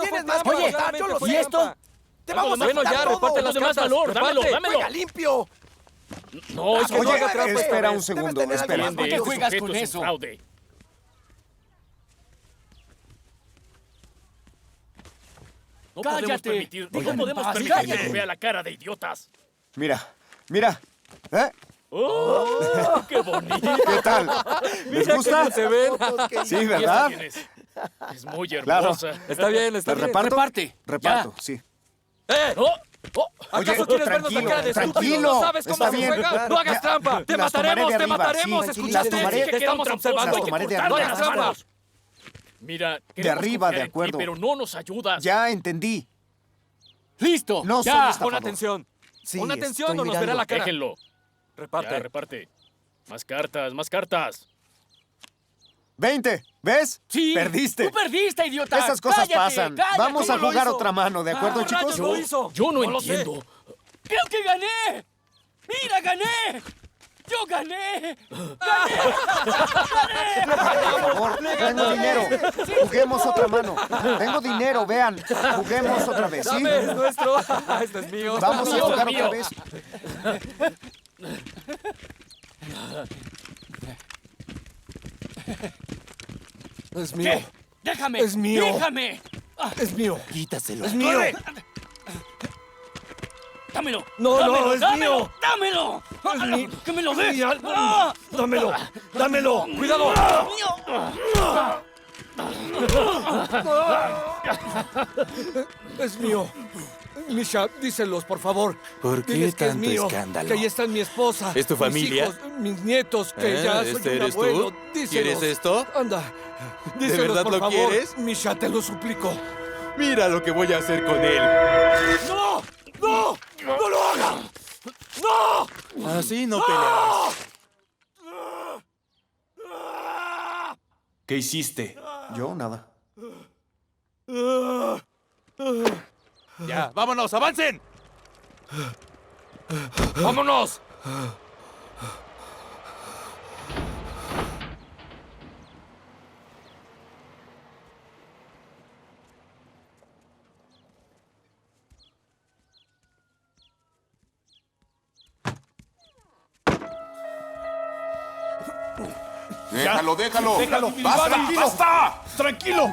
Oye, ¿y esto? ¡Te vamos a Bueno, quitar ya, todo! reparte las ¡Demás cartas. valor! Dámelo, ¡Reparte! dámelo. ¡Juega limpio! No, es que no Oye, haga trampa. espera un segundo, espera. ¿Por qué juegas con eso? No podemos permitir, no podemos permitir que nos vea la cara de idiotas. Mira, mira. ¿Eh? ¡Oh, qué bonito! ¿Qué tal? ¿Les Mira gusta? qué bien se ven. Sí, ¿verdad? ¿Y esta quién es muy Claro. hermosa. Está bien, está bien. ¿Reparto? Reparte. Reparto, sí. ¡Oh! Oye, ¿Acaso quieres vernos la cara de estúpido? tranquilo. ¿No sabes cómo Está se bien. juega? ¡No hagas trampa! ¡Te Las tomaré mataremos! de ¡Te arriba, mataremos! sí. ¿Escuchaste? Las tomaré- Dije que estamos observando. Las tomaré de ¡No arriba. hagas trampa! Mira, De queremos arriba, confiar de en ti, acuerdo. pero no nos ayudas. Ya entendí. ¡Listo! No soy ¡Ya! estafador. ¡Pon atención! Sí, ¡Pon atención estoy o nos verá mirando. la cara! Déjenlo. Reparte. Ya, reparte. Más cartas, más cartas. 20. ¿Ves? Sí. Perdiste. Tú perdiste, idiota. Esas cosas Cállate, pasan. cállate. Vamos a jugar otra mano, ¿de acuerdo, chicos? Yo no entiendo. Creo que gané. Mira, gané. ¡Yo gané! ¡Gané! Por favor, tengo dinero. Juguemos otra mano. Tengo dinero, vean. Juguemos otra vez, ¿sí? Dame, es nuestro. Este es mío. Vamos a jugar otra vez. Es mío. ¿Qué? ¡Déjame! Es mío. ¡Déjame! Es mío. Quítaselo. Es mío. ¡Corre! ¡Dámelo! No, ¡Dámelo, no, es dámelo, mío. ¡Dámelo! ¡Que me lo des! Dámelo. Dámelo. ¡Cuidado! Es mío. Misha, díselos, por favor. ¿Por qué Diles que es tanto mío, escándalo? Que ahí está mi esposa. ¿Es tu mis familia? hijos, mis nietos, que ya soy ¿Este un eres abuelo. tú? Díselos. ¿Quieres esto? Anda. Díselos, verdad por lo favor. quieres? Misha, te lo suplico. Mira lo que voy a hacer con él. ¡No! ¡No! ¡No lo haga! ¡No! Así no pelearás. ¿Qué hiciste? Yo, nada. Ya, vámonos, avancen. ¡Vámonos! Déjalo, déjalo. Déjalo. ¡Basta! Tranquilo. ¡Basta! ¡Tranquilo!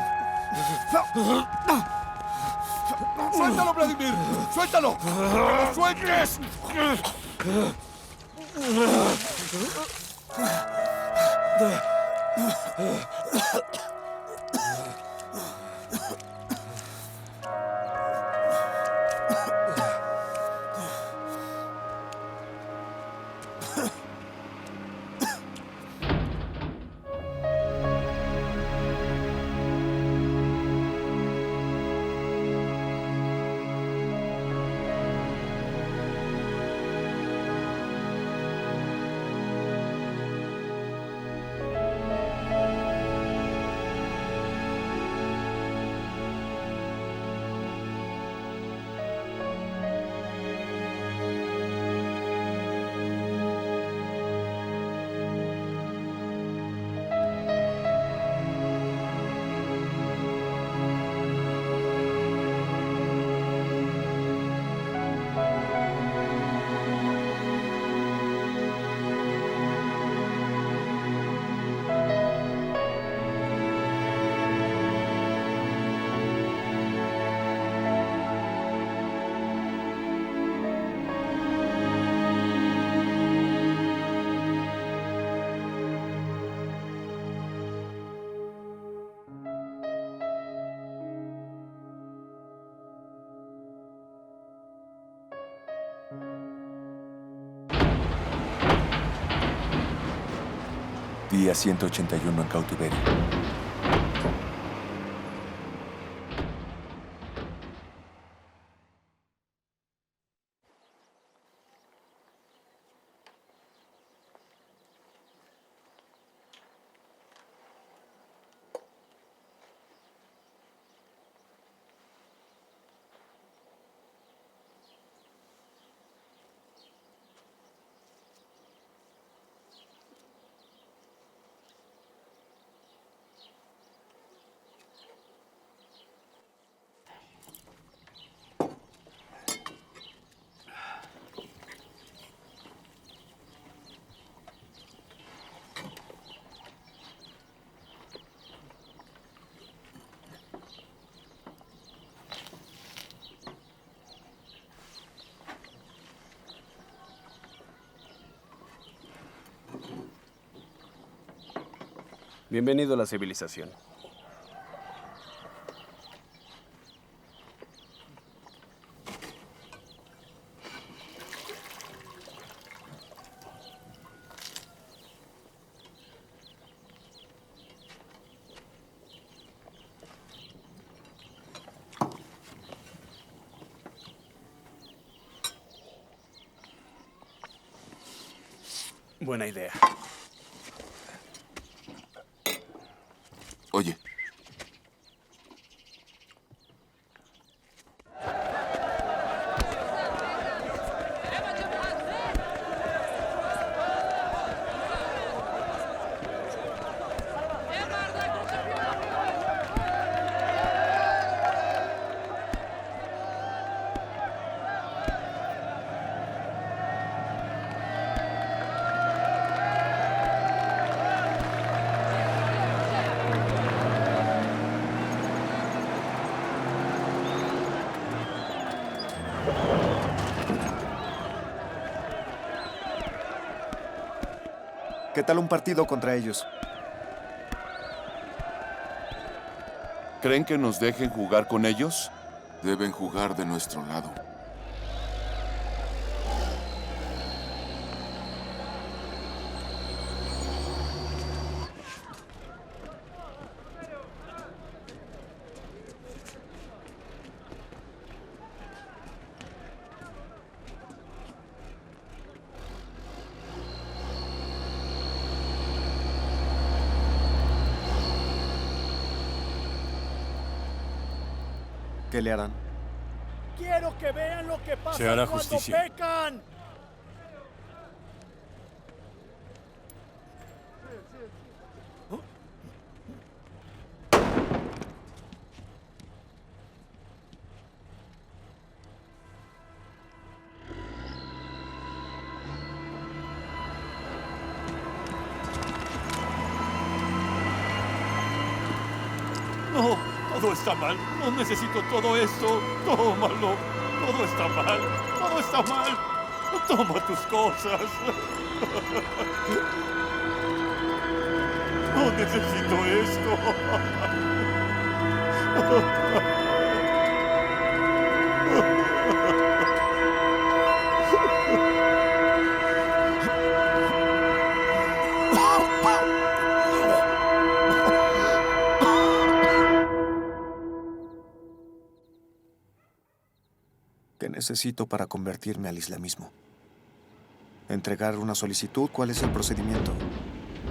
¡Suéltalo, Vladimir! ¡Suéltalo! ¡No lo sueltes! Día 181 en cautiverio. Bienvenido a la civilización. Buena idea. ¿Qué tal un partido contra ellos? ¿Creen que nos dejen jugar con ellos? Deben jugar de nuestro lado. ¿Qué le harán? Quiero que vean lo que pasa Se hará cuando justicia. pecan. No, todo está mal. No necesito todo esto. Tómalo. Todo está mal. Todo está mal. Toma tus cosas. No necesito esto. ¿Qué necesito para convertirme al islamismo? ¿Entregar una solicitud? ¿Cuál es el procedimiento?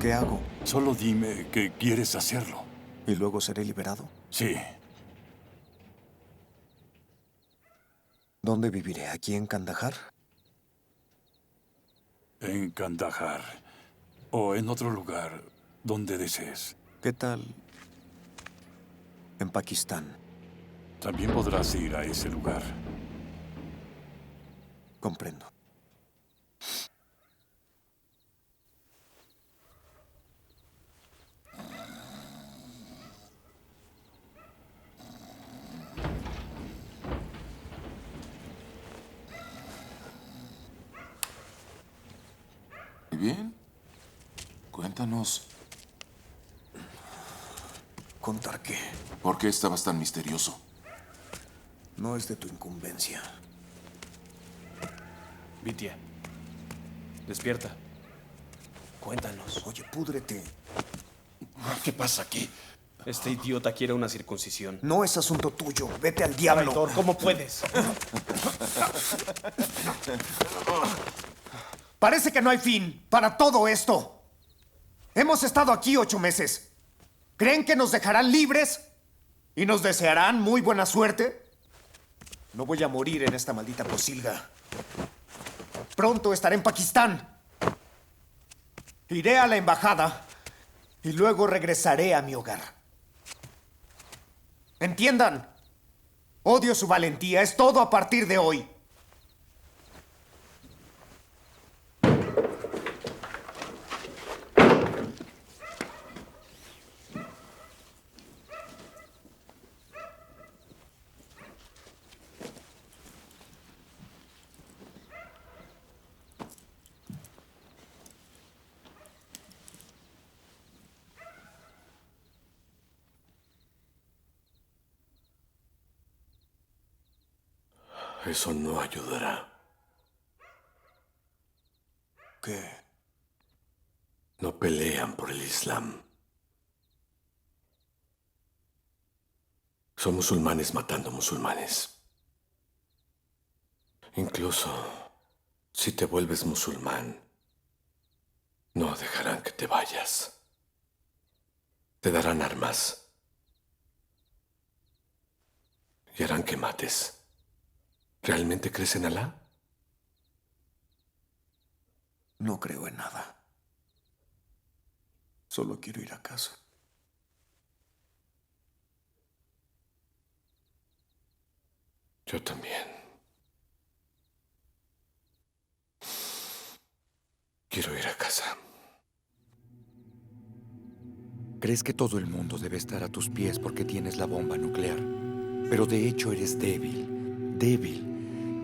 ¿Qué hago? Solo dime que quieres hacerlo. ¿Y luego seré liberado? Sí. ¿Dónde viviré? ¿Aquí en Kandahar? En Kandahar. O en otro lugar donde desees. ¿Qué tal en Pakistán? También podrás ir a ese lugar. Comprendo. ¿Y bien? Cuéntanos. ¿Contar qué? ¿Por qué estabas tan misterioso? No es de tu incumbencia. Vitia, despierta. Cuéntanos. Oye, púdrete. ¿Qué pasa aquí? Este idiota quiere una circuncisión. No es asunto tuyo. Vete al diablo. Traitor, ¿cómo puedes? Parece que no hay fin para todo esto. Hemos estado aquí 8 meses. ¿Creen que nos dejarán libres? ¿Y nos desearán muy buena suerte? No voy a morir en esta maldita posilga. Pronto estaré en Pakistán. Iré a la embajada y luego regresaré a mi hogar. Entiendan. Odio su valentía. Es todo a partir de hoy. Eso no ayudará. ¿Qué? No pelean por el Islam. Son musulmanes matando musulmanes. Incluso si te vuelves musulmán, no dejarán que te vayas. Te darán armas y harán que mates. ¿Realmente crees en Alá? No creo en nada. Solo quiero ir a casa. Yo también. Quiero ir a casa. Crees que todo el mundo debe estar a tus pies porque tienes la bomba nuclear. Pero de hecho eres débil. Débil.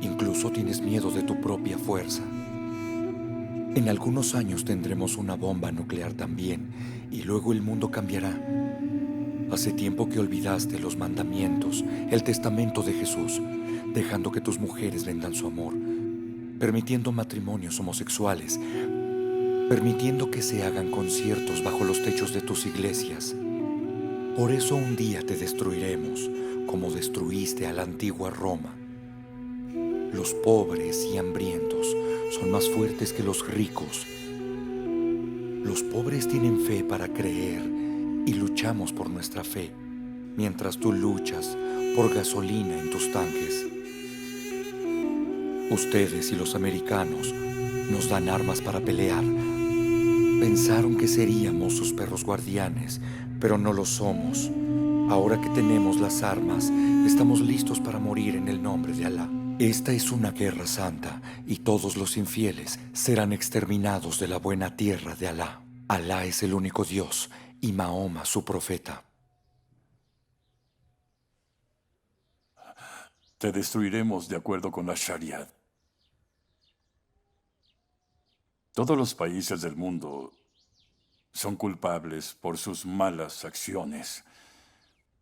Incluso tienes miedo de tu propia fuerza. En algunos años tendremos una bomba nuclear también, y luego el mundo cambiará. Hace tiempo que olvidaste los mandamientos, el testamento de Jesús, dejando que tus mujeres vendan su amor, permitiendo matrimonios homosexuales, permitiendo que se hagan conciertos bajo los techos de tus iglesias. Por eso un día te destruiremos, como destruiste a la antigua Roma. Los pobres y hambrientos son más fuertes que los ricos. Los pobres tienen fe para creer y luchamos por nuestra fe, mientras tú luchas por gasolina en tus tanques. Ustedes y los americanos nos dan armas para pelear. Pensaron que seríamos sus perros guardianes, pero no lo somos. Ahora que tenemos las armas, estamos listos para morir en el nombre de Alá. Esta es una guerra santa y todos los infieles serán exterminados de la buena tierra de Alá. Alá es el único Dios y Mahoma su profeta. Te destruiremos de acuerdo con la Shariat. Todos los países del mundo son culpables por sus malas acciones.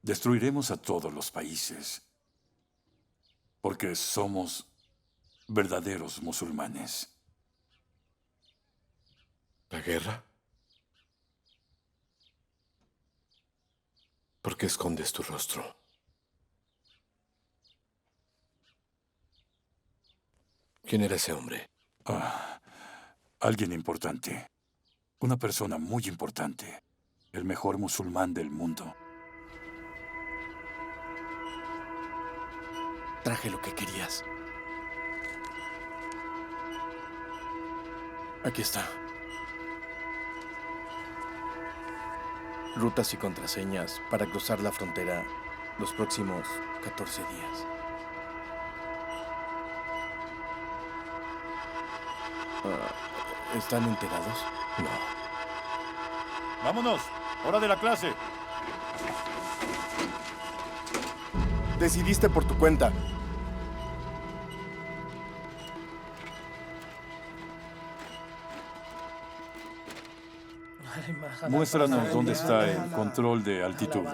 Destruiremos a todos los países porque somos verdaderos musulmanes. ¿La guerra? ¿Por qué escondes tu rostro? ¿Quién era ese hombre? Alguien importante. Una persona muy importante. El mejor musulmán del mundo. Traje lo que querías. Aquí está. Rutas y contraseñas para cruzar la frontera los próximos 14 días. ¿Están enterados? No. ¡Vámonos! ¡Hora de la clase! Decidiste por tu cuenta. Muéstranos dónde está el control de altitud.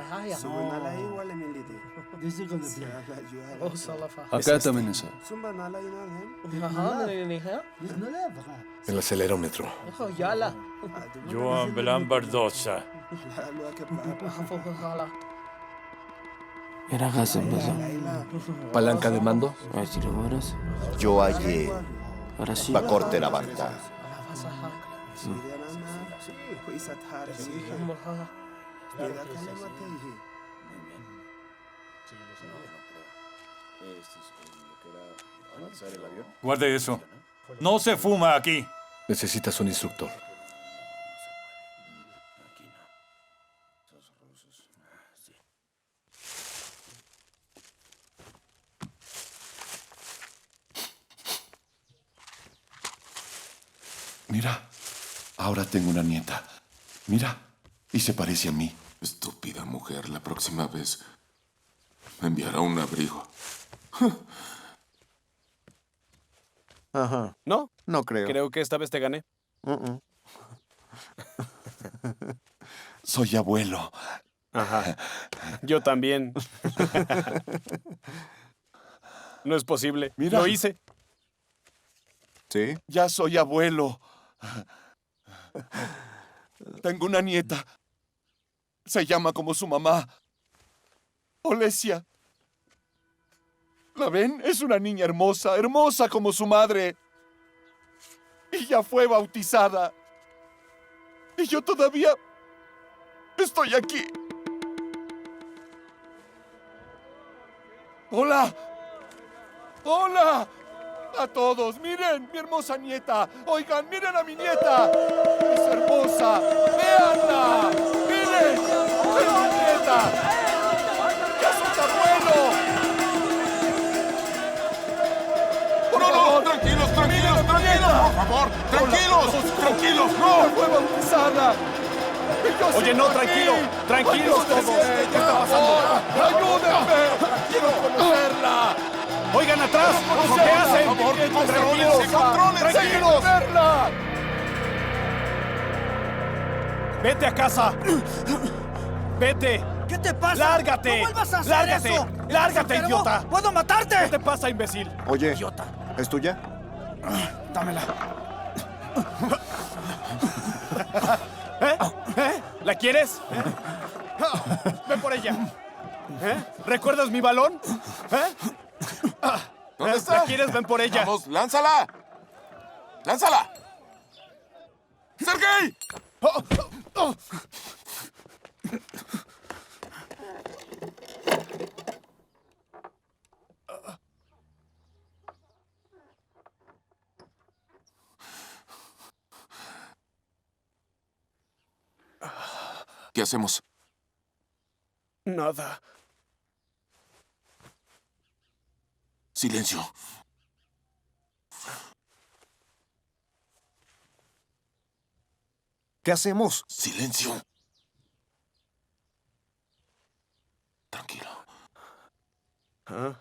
Acá también está. El acelerómetro. Joan Belán Bardosa. ¿Palanca de mando? Yo hallé Bakor Terabanta. Guarde eso. No se fuma aquí. Necesitas un instructor. Mira, ahora tengo una nieta. Mira, y se parece a mí. Estúpida mujer, la próxima vez me enviará un abrigo. Ajá. ¿No? No creo. Creo que esta vez te gané. Soy abuelo. Ajá. Yo también. No es posible. Mira. Lo hice. ¿Sí? Ya soy abuelo. Tengo una nieta. Se llama como su mamá. Olesia. ¿La ven? Es una niña hermosa, hermosa como su madre. Y ya fue bautizada. Y yo todavía estoy aquí. ¡Hola! ¡Hola! A todos, miren, mi hermosa nieta. Oigan, miren a mi nieta. Es hermosa. ¡Véanla! ¡Miren! ¡Es mi nieta! ¡Ya soy abuelo! No, tranquilos, tranquilos, tranquilos, por favor. Tranquilos, no. Fue bautizada. Oye, no, tranquilo. Tranquilos todos. ¿Qué está pasando? ¡Ayúdenme! ¡Quiero conocerla! Oigan, ¡Sigan atrás! ¿Qué hacen? Por favor, ¡Tranquilos! ¡Tranquilos! verla! ¡Vete a casa! ¡Vete! ¿Qué te pasa? ¡Lárgate! ¡No vuelvas a hacer ¡Lárgate! eso! ¡Lárgate, ¿Eres enfermo? idiota! ¡Puedo matarte! ¿Qué te pasa, imbécil? Oye, Idiota. ¿es tuya? Dámela. ¿Eh? ¿La quieres? Ven por ella. ¿Recuerdas mi balón? ¿Dónde está? ¿La quieres? Ven por ella. Vamos, lánzala. ¡Lánzala! ¡Sergei! ¿Qué hacemos? Nada. Silencio. ¿Qué hacemos? Silencio. Tranquilo. ¿Ah?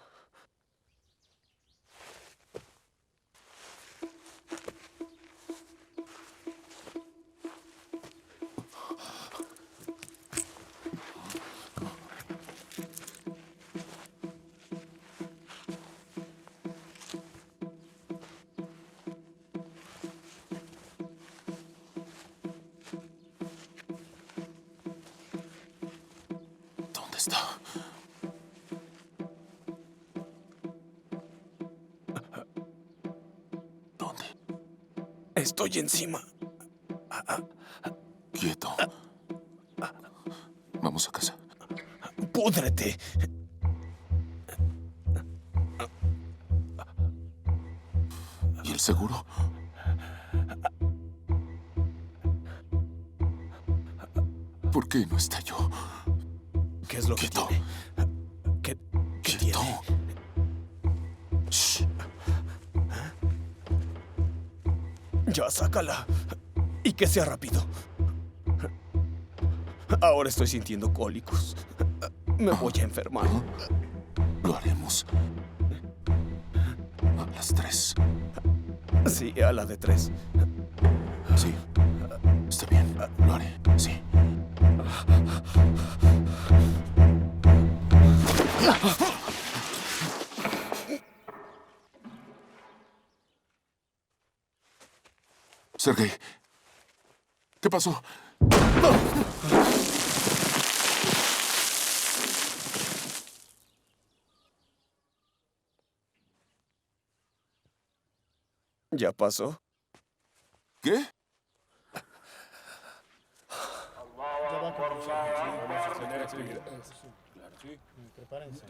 ¿Dónde está? ¿Dónde? Estoy encima. Quieto. Vamos a casa. ¡Púdrete! ¿Y el seguro? ¿Por qué no está yo? ¿Qué es lo que tiene? ¿Qué tiene? Shh. Ya, sácala. Y que sea rápido. Ahora estoy sintiendo cólicos. Me voy a enfermar. Lo haremos. A las 3. Sí, a la de 3. Sí. Está bien. Lo haré. Sí. Sergei, ¿qué pasó? ¿Ya pasó? ¿Qué? Prepárense.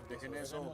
Dejen eso.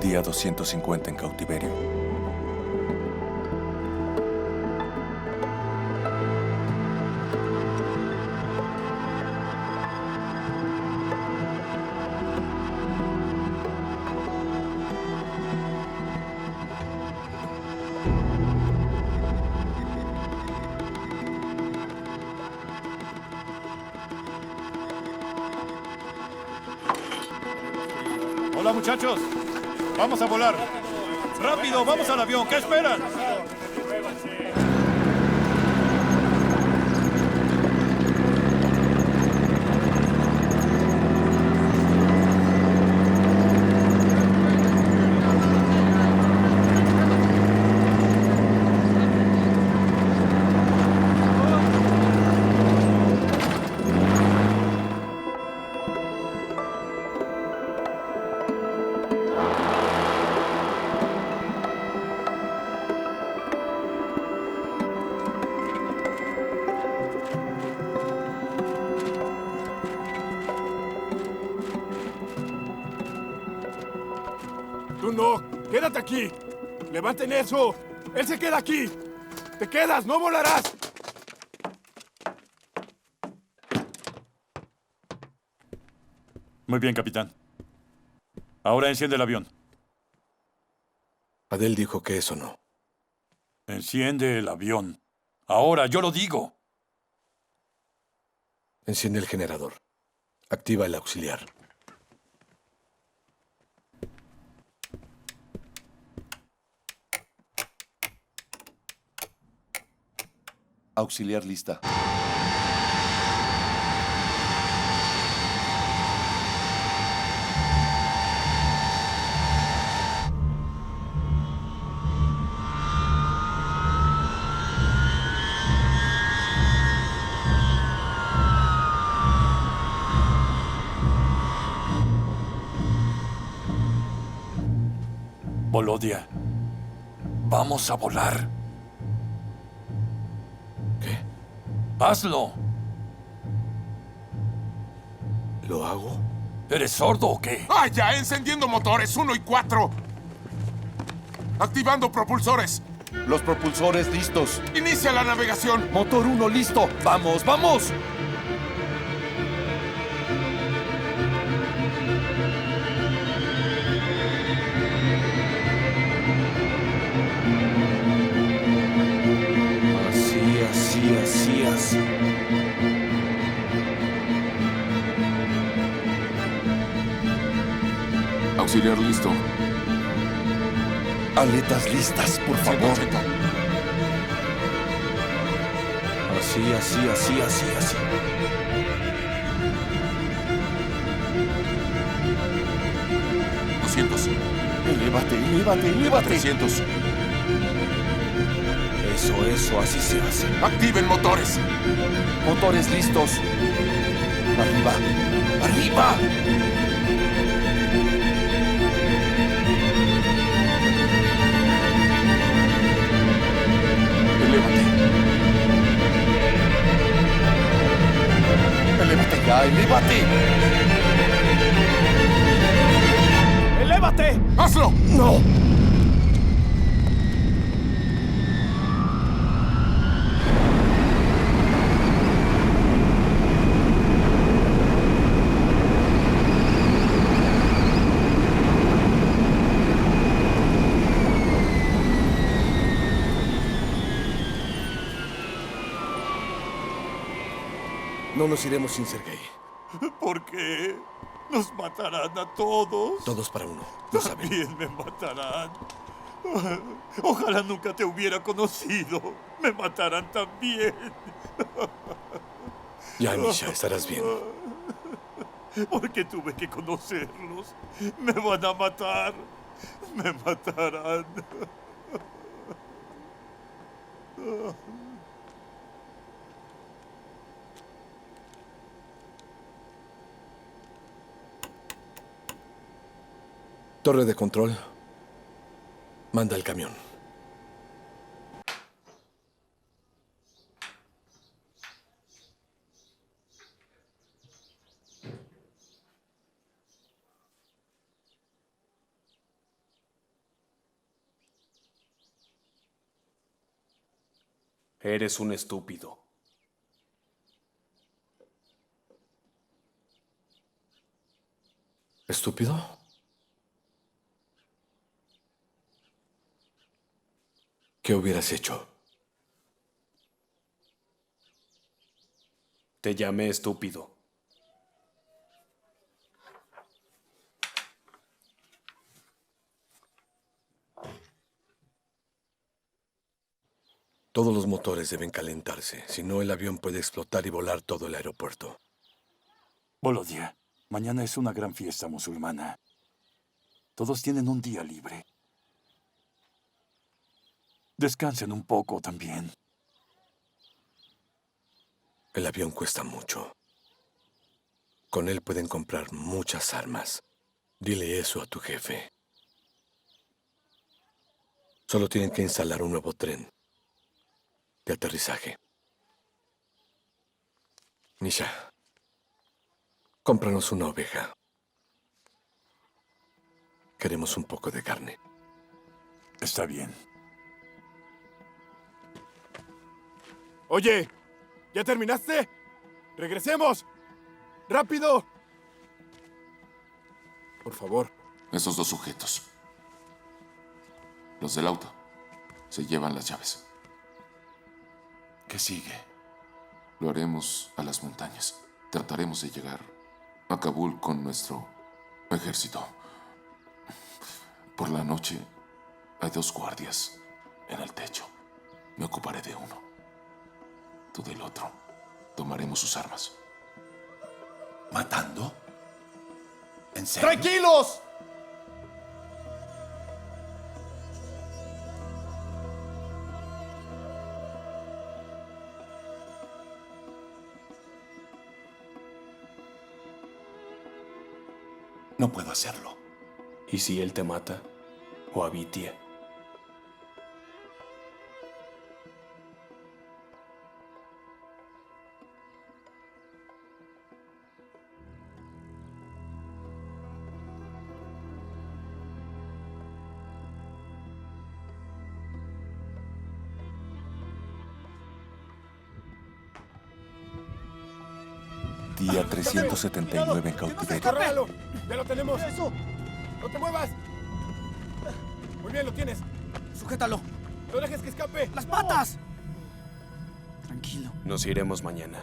Día 250 en cautiverio. Hola, muchachos. Vamos a volar. ¡Rápido! ¡Vamos al avión! ¿Qué esperan? ¡Quédate aquí! ¡Levanten eso! ¡Él se queda aquí! ¡Te quedas! ¡No volarás! Muy bien, capitán. Ahora enciende el avión. Adel dijo que eso no. Enciende el avión. Ahora, yo lo digo. Enciende el generador. Activa el auxiliar. Auxiliar lista. Volodia, vamos a volar. ¿Qué? ¡Hazlo! ¿Lo hago? ¿Eres sordo o qué? ¡Ah, ya! Encendiendo motores 1 y 4. Activando propulsores. Los propulsores listos. Inicia la navegación. Motor 1 listo. ¡Vamos, vamos! Así. Auxiliar listo. Aletas listas, por favor. Así. 200. Elévate. 300. Eso, así se hace. Activen motores. Motores listos. Arriba. Elévate ya, elévate. ¡Elévate! ¡Hazlo! ¡No! No nos iremos sin Sergei. ¿Por qué? ¿Nos matarán a todos? Todos para uno. Lo saben. También me matarán. Ojalá nunca te hubiera conocido. Me matarán también. Ya, Misha, estarás bien. Porque tuve que conocerlos. Me van a matar. Me matarán. Torre de control. Manda el camión. Eres un estúpido. ¿Estúpido? ¿Qué hubieras hecho? Te llamé estúpido. Todos los motores deben calentarse, si no el avión puede explotar y volar todo el aeropuerto. Volodia, mañana es una gran fiesta musulmana. Todos tienen un día libre. Descansen un poco también. El avión cuesta mucho. Con él pueden comprar muchas armas. Dile eso a tu jefe. Solo tienen que instalar un nuevo tren de aterrizaje. Nisha, cómpranos una oveja. Queremos un poco de carne. Está bien. Oye, ¿ya terminaste? ¡Regresemos! ¡Rápido! Por favor. Esos dos sujetos, los del auto, se llevan las llaves. ¿Qué sigue? Lo haremos a las montañas. Trataremos de llegar a Kabul con nuestro ejército. Por la noche hay 2 guardias en el techo. Me ocuparé de uno. Tú del otro. Tomaremos sus armas. ¿Matando? ¿En serio? ¡Tranquilos! No puedo hacerlo. ¿Y si él te mata? ¿O a Vitia? Día 379 en cautiverio. ¡Córrelo! ¡Ya lo tenemos! ¡Eso! ¡No te muevas! Muy bien, lo tienes. Sujétalo. ¡No dejes que escape! ¡Las patas! Tranquilo. Nos iremos mañana.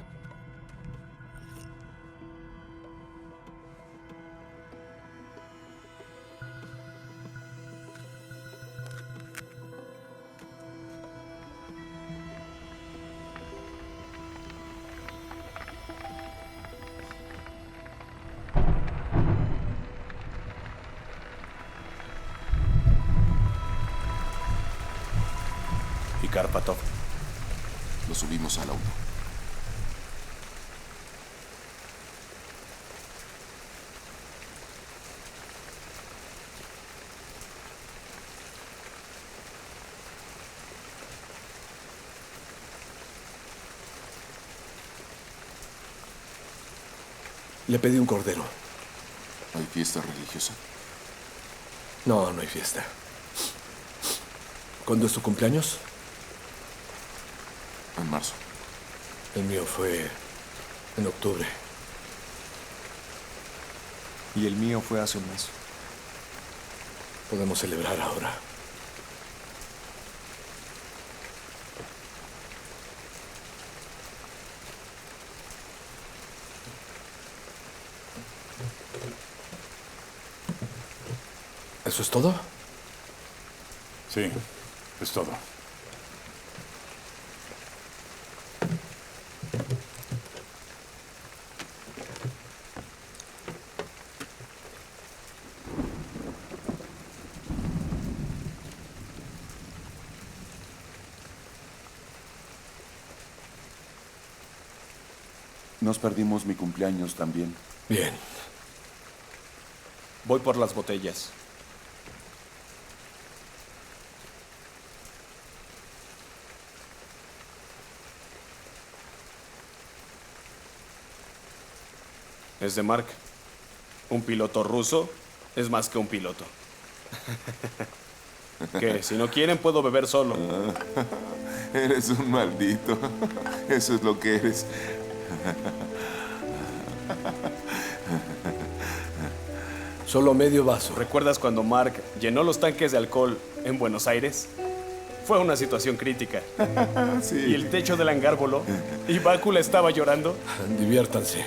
¿Y Karpatov? Lo subimos al auto. Le pedí un cordero. ¿Hay fiesta religiosa? No, no hay fiesta. ¿Cuándo es tu cumpleaños? En marzo. El mío fue en octubre. Y el mío fue hace un mes. Podemos celebrar ahora. ¿Eso es todo? Sí, es todo. Nos perdimos mi cumpleaños también. Bien. Voy por las botellas. Es de Mark. Un piloto ruso es más que un piloto. ¿Qué? Si no quieren, puedo beber solo. Eres un maldito. Eso es lo que eres. Solo medio vaso. ¿Recuerdas cuando Mark llenó los tanques de alcohol en Buenos Aires? Fue una situación crítica. Sí. Y el techo del hangar voló. Y Bácula estaba llorando. Diviértanse.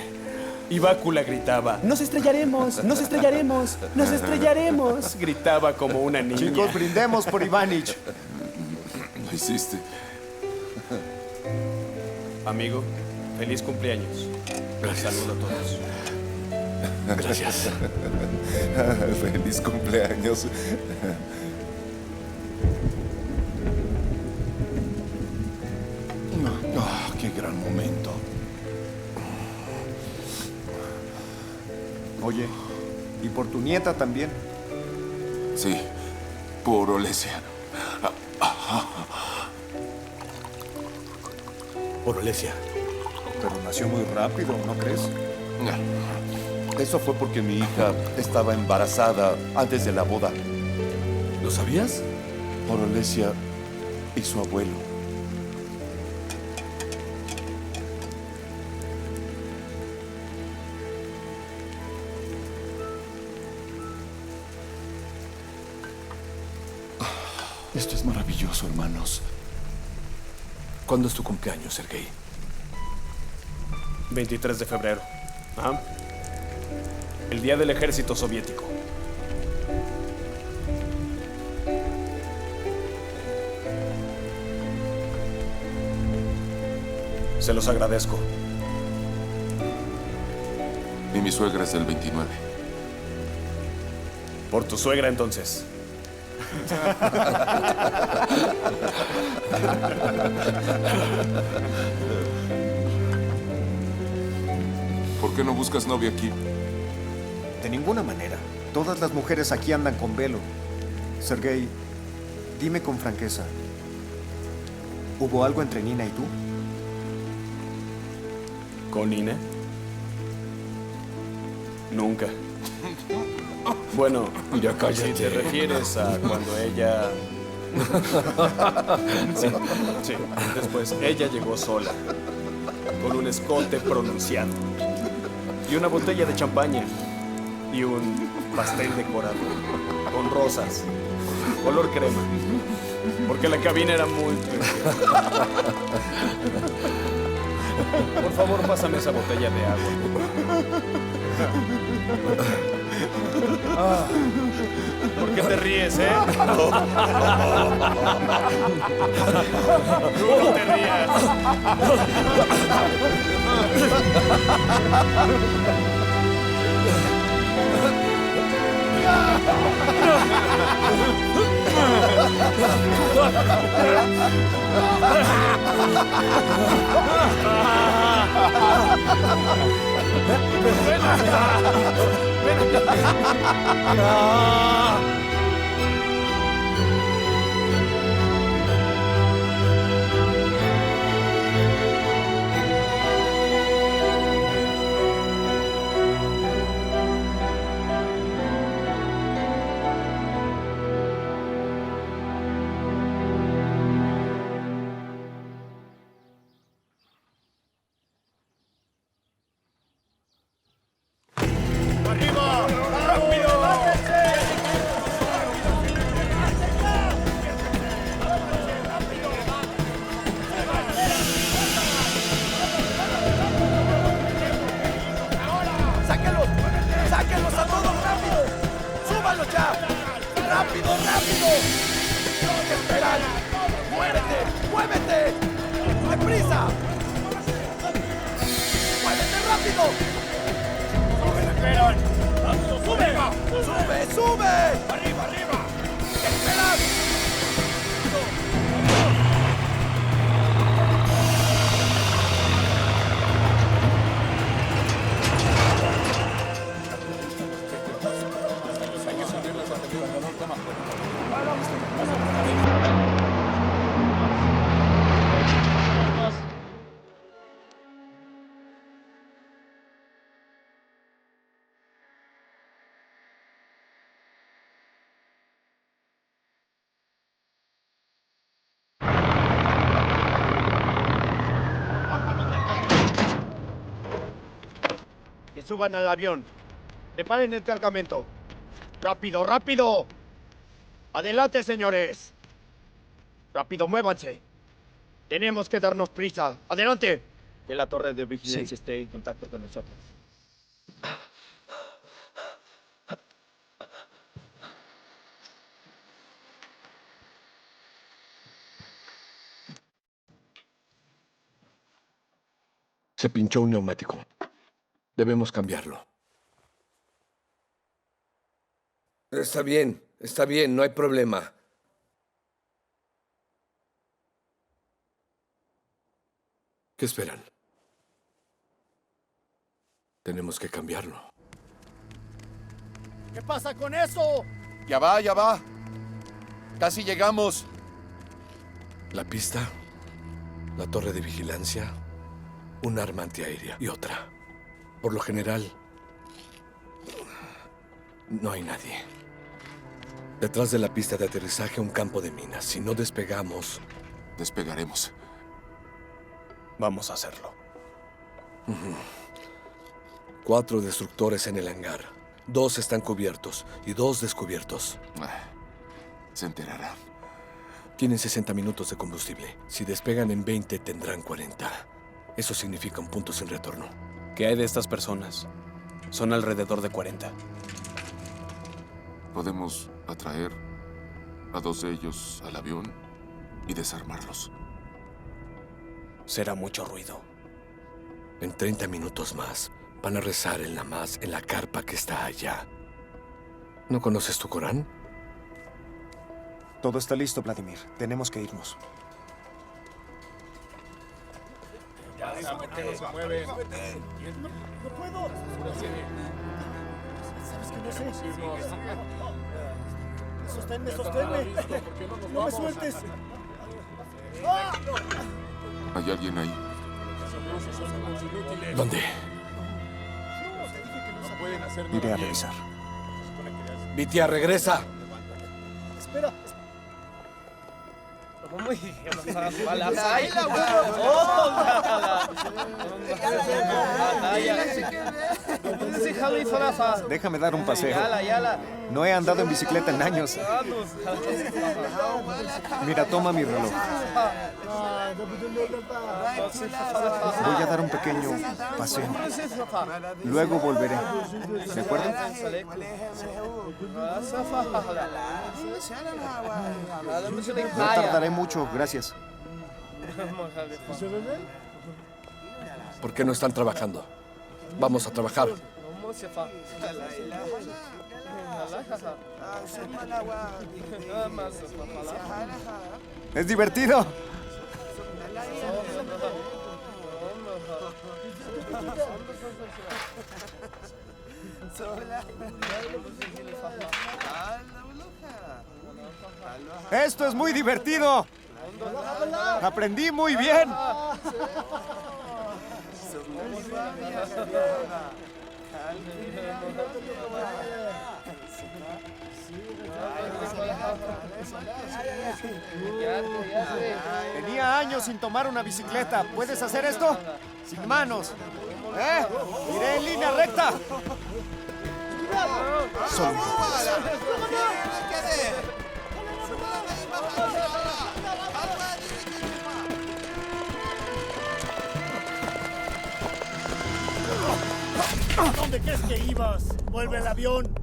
Y Bácula gritaba: ¡Nos estrellaremos! ¡Nos estrellaremos! ¡Nos estrellaremos! Gritaba como una niña. Chicos, brindemos por Ivanich. Lo hiciste. Amigo, feliz cumpleaños. Gracias. Saludo a todos. Gracias. Feliz cumpleaños. ¡Qué gran momento! Oye, y por tu nieta también. Sí, por Olesia. Por Olesia. Pero nació muy rápido, ¿no crees? Eso fue porque mi hija estaba embarazada antes de la boda. ¿Lo sabías? Por Olesia y su abuelo. Esto es maravilloso, hermanos. ¿Cuándo es tu cumpleaños, Sergei? 23 de febrero. Ajá. El día del ejército soviético. Se los agradezco. Y mi suegra es del 29. Por tu suegra, entonces. ¿Por qué no buscas novia aquí? De ninguna manera. Todas las mujeres aquí andan con velo. Sergei, dime con franqueza. ¿Hubo algo entre Nina y tú? ¿Con Nina? Nunca. Bueno, ya cállate. Si te refieres a cuando ella... Sí, sí. Después, ella llegó sola, con un escote pronunciado, y una botella de champaña, y un pastel decorado, con rosas, color crema, porque la cabina era muy preciosa. Por favor, pásame esa botella de agua. ¿Por qué te ríes, eh? Tú no te rías. ¡Sáquenlos a todos rápido! ¡Súbanlos ya! ¡Rápido, rápido! ¿Qué esperan? ¡Muévete! ¡Muévete! ¡Deprisa! ¡Muévete rápido! ¿Qué esperan? ¡Sube! ¡Sube! ¡Sube! ¡Arriba, arriba! ¿Qué esperan? Que suban al avión. Preparen el cargamento. ¡Rápido, rápido! ¡Adelante, señores! ¡Rápido, muévanse! Tenemos que darnos prisa. ¡Adelante! Que la torre de vigilancia esté en contacto con nosotros. Se pinchó un neumático. Debemos cambiarlo. Está bien, no hay problema. ¿Qué esperan? Tenemos que cambiarlo. ¿Qué pasa con eso? Ya va, ya va. Casi llegamos. La pista, la torre de vigilancia, un arma antiaérea y otra. Por lo general, no hay nadie. Detrás de la pista de aterrizaje, un campo de minas. Si no despegamos... Despegaremos. Vamos a hacerlo. 4 destructores en el hangar. 2 están cubiertos y 2 descubiertos. Se enterarán. Tienen 60 minutos de combustible. Si despegan en 20, tendrán 40. Eso significa un punto sin retorno. ¿Qué hay de estas personas? Son alrededor de 40. Podemos atraer a 2 de ellos al avión y desarmarlos. Será mucho ruido. En 30 minutos más, van a rezar en la carpa que está allá. ¿No conoces tu Corán? Todo está listo, Vladimir. Tenemos que irnos. No puedo. ¿Sabes que no sé? Sosténme. No me sueltes. ¿Hay alguien ahí? ¿Dónde? Iré a revisar. Vitia, regresa. Espera. Déjame dar un paseo. No he andado en bicicleta en años. Mira, toma mi reloj. Voy a dar un pequeño paseo. Luego volveré. ¿De acuerdo? No tardaré mucho, gracias. ¿Por qué no están trabajando? Vamos a trabajar. ¡Es divertido! ¡Esto es muy divertido! ¡Aprendí muy bien! Tenía años sin tomar una bicicleta. ¿Puedes hacer esto? Sin manos. Iré en línea recta. Solo un poco más. ¿Dónde crees que ibas? ¡Vuelve al avión!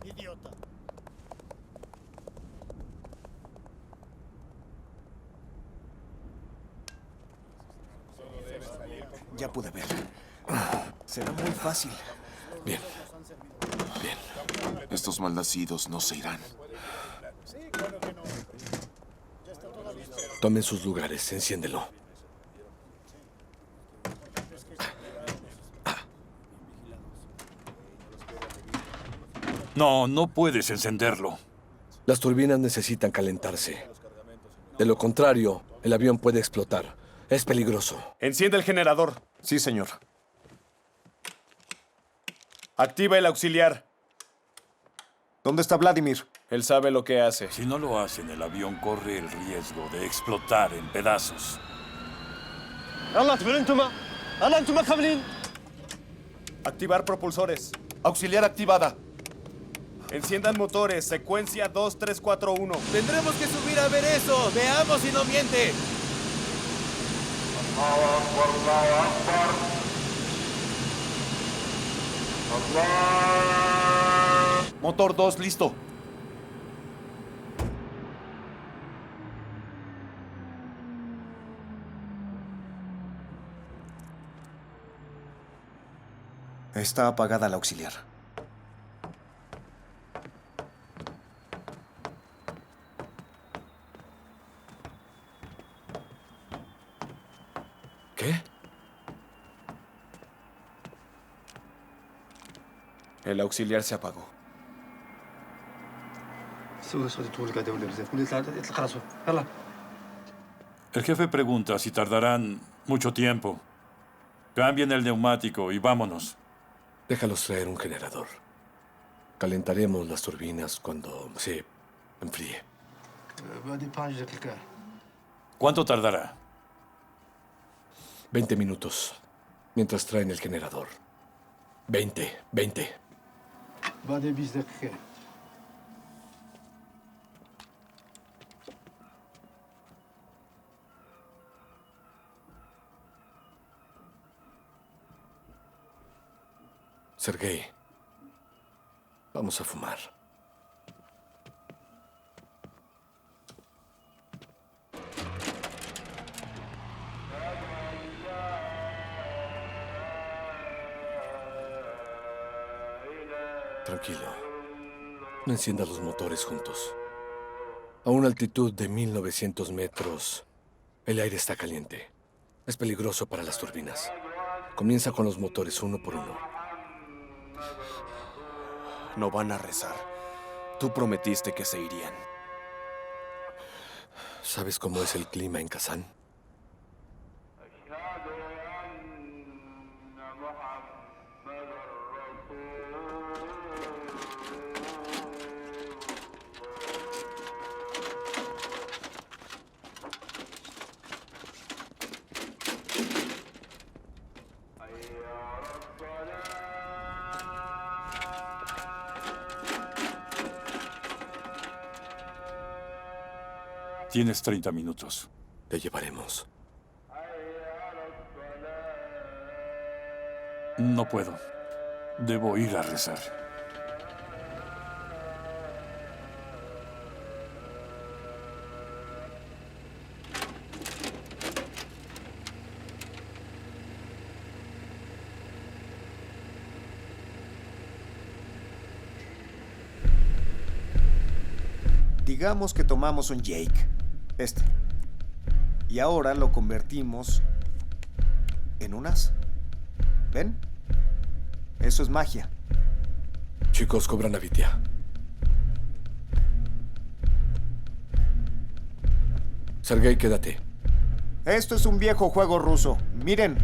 Idiota. Ya pude ver. Será muy fácil. Bien. Estos malnacidos no se irán. Tomen sus lugares, enciéndelo. No puedes encenderlo. Las turbinas necesitan calentarse. De lo contrario, el avión puede explotar. Es peligroso. Enciende el generador. Sí, señor. Activa el auxiliar. ¿Dónde está Vladimir? Él sabe lo que hace. Si no lo hacen, el avión corre el riesgo de explotar en pedazos. Activar propulsores. Auxiliar activada. Enciendan motores. Secuencia 2, 3, 4, 1. Tendremos que subir a ver eso. Veamos si no miente. Motor 2, listo. Está apagada la auxiliar. ¿Qué? El auxiliar se apagó. El jefe pregunta si tardarán mucho tiempo. Cambien el neumático y vámonos. Déjalos traer un generador. Calentaremos las turbinas cuando se enfríe. ¿Cuánto tardará? 20 minutos. Mientras traen el generador. 20. Sergei, vamos a fumar. Tranquilo. No enciendas los motores juntos. A una altitud de 1900 metros, el aire está caliente. Es peligroso para las turbinas. Comienza con los motores uno por uno. No van a rezar. Tú prometiste que se irían. ¿Sabes cómo es el clima en Kazán? Tienes 30 minutos. Te llevaremos. No puedo. Debo ir a rezar. Digamos que tomamos un Jake, y ahora lo convertimos en un as. ¿Ven? Eso es magia. Chicos, cobran a Vitia. Sergei, quédate. Esto es un viejo juego ruso. Miren,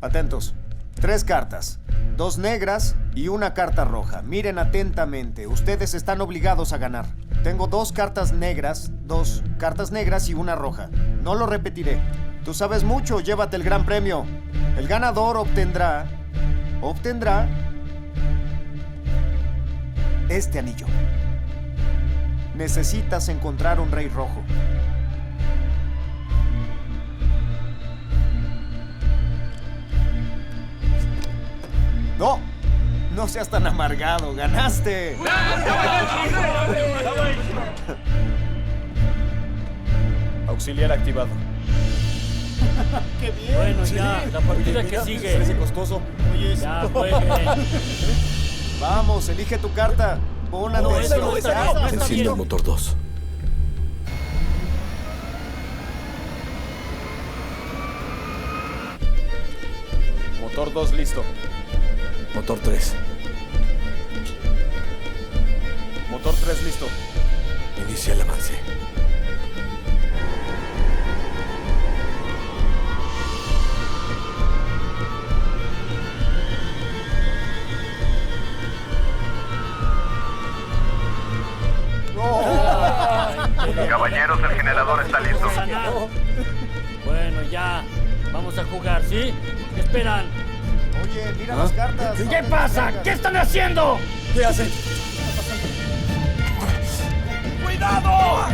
atentos. 3 cartas, 2 negras y 1 carta roja. Miren atentamente. Ustedes están obligados a ganar. Tengo 2 cartas negras, 2 cartas negras y 1 roja. No lo repetiré. Tú sabes mucho, llévate el gran premio. El ganador obtendrá este anillo. Necesitas encontrar un rey rojo. ¡No! No seas tan amargado, ganaste. Auxiliar activado. ¡Qué bien! Bueno, ya, Sí. la partida Oye, que mira, sigue. parece costoso. Oye, Ya, eso. jueguen. Vamos, elige tu carta. Pon No, atención. eso no está bien, no está Enciende bien. el motor 2. Motor 2 listo. Motor 3. Motor 3 listo. Inicia el avance. Caballeros, el generador está listo. Bueno, ya. Vamos a jugar, ¿sí? ¿Qué esperan? Oye, mira las cartas. ¿Qué pasa? ¿Qué están haciendo? ¿Qué hacen? ¡Cuidado!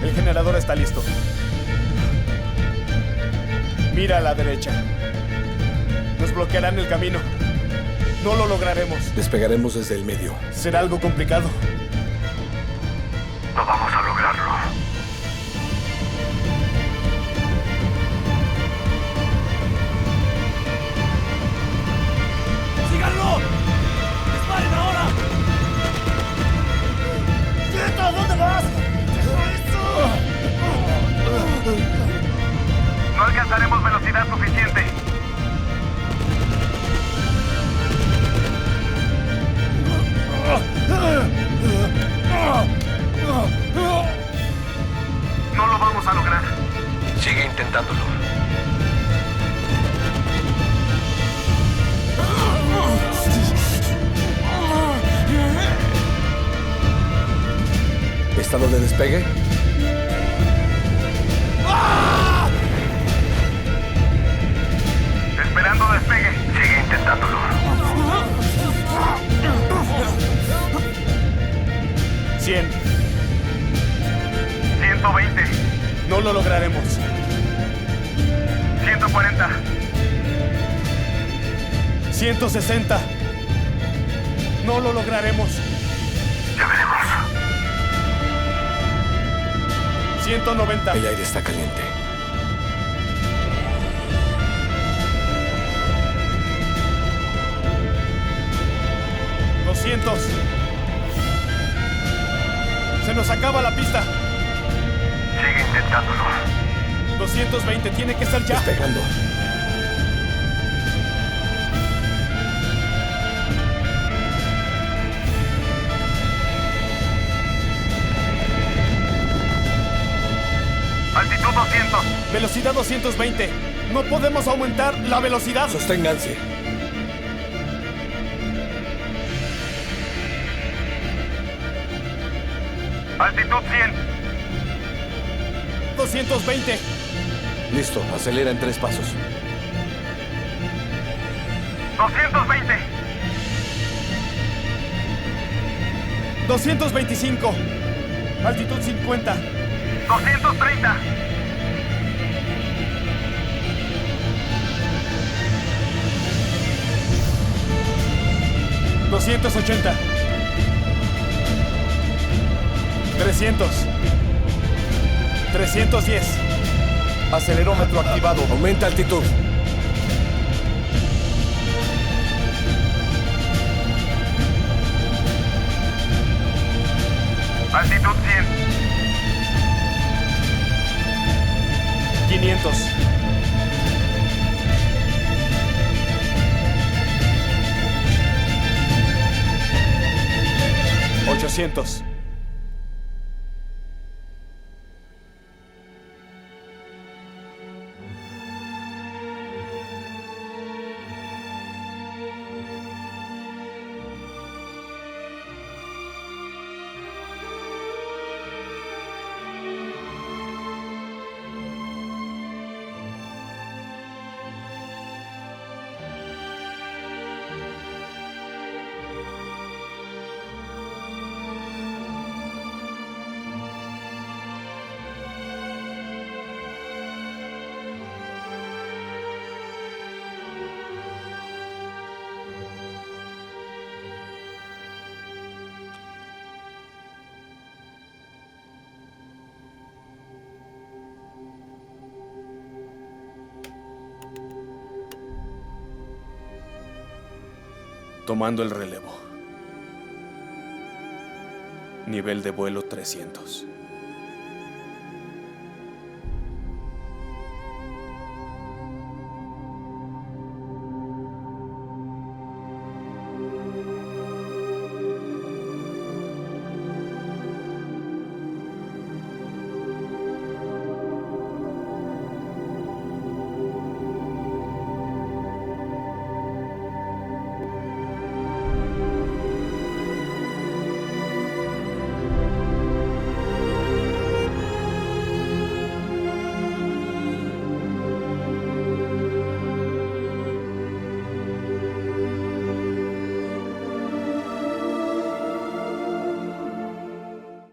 El generador está listo. Mira a la derecha. Nos bloquearán el camino. No lo lograremos. Despegaremos desde el medio. Será algo complicado. No vamos a lograrlo. ¡Síganlo! ¡Disparen ahora! ¡Quieto! ¿Dónde vas? No alcanzaremos velocidad suficiente. ¿Estado de despegue? Esperando despegue. Sigue intentándolo. 100. 120. No lo lograremos. 140. 160. No lo lograremos. Ya veremos. 190. El aire está caliente. 200. Se nos acaba la pista. Sigue intentándolo. 220. Tiene que ser ya. Despegando. Altitud 200. Velocidad 220. No podemos aumentar la velocidad. Sosténganse. Altitud 100. 220. Listo, acelera en 3 pasos. 220. 225. Altitud 50. 230. 280. 300. 310. Acelerómetro activado. Aumenta altitud. Altitud 100. 500. 800. Tomando el relevo. Nivel de vuelo 300.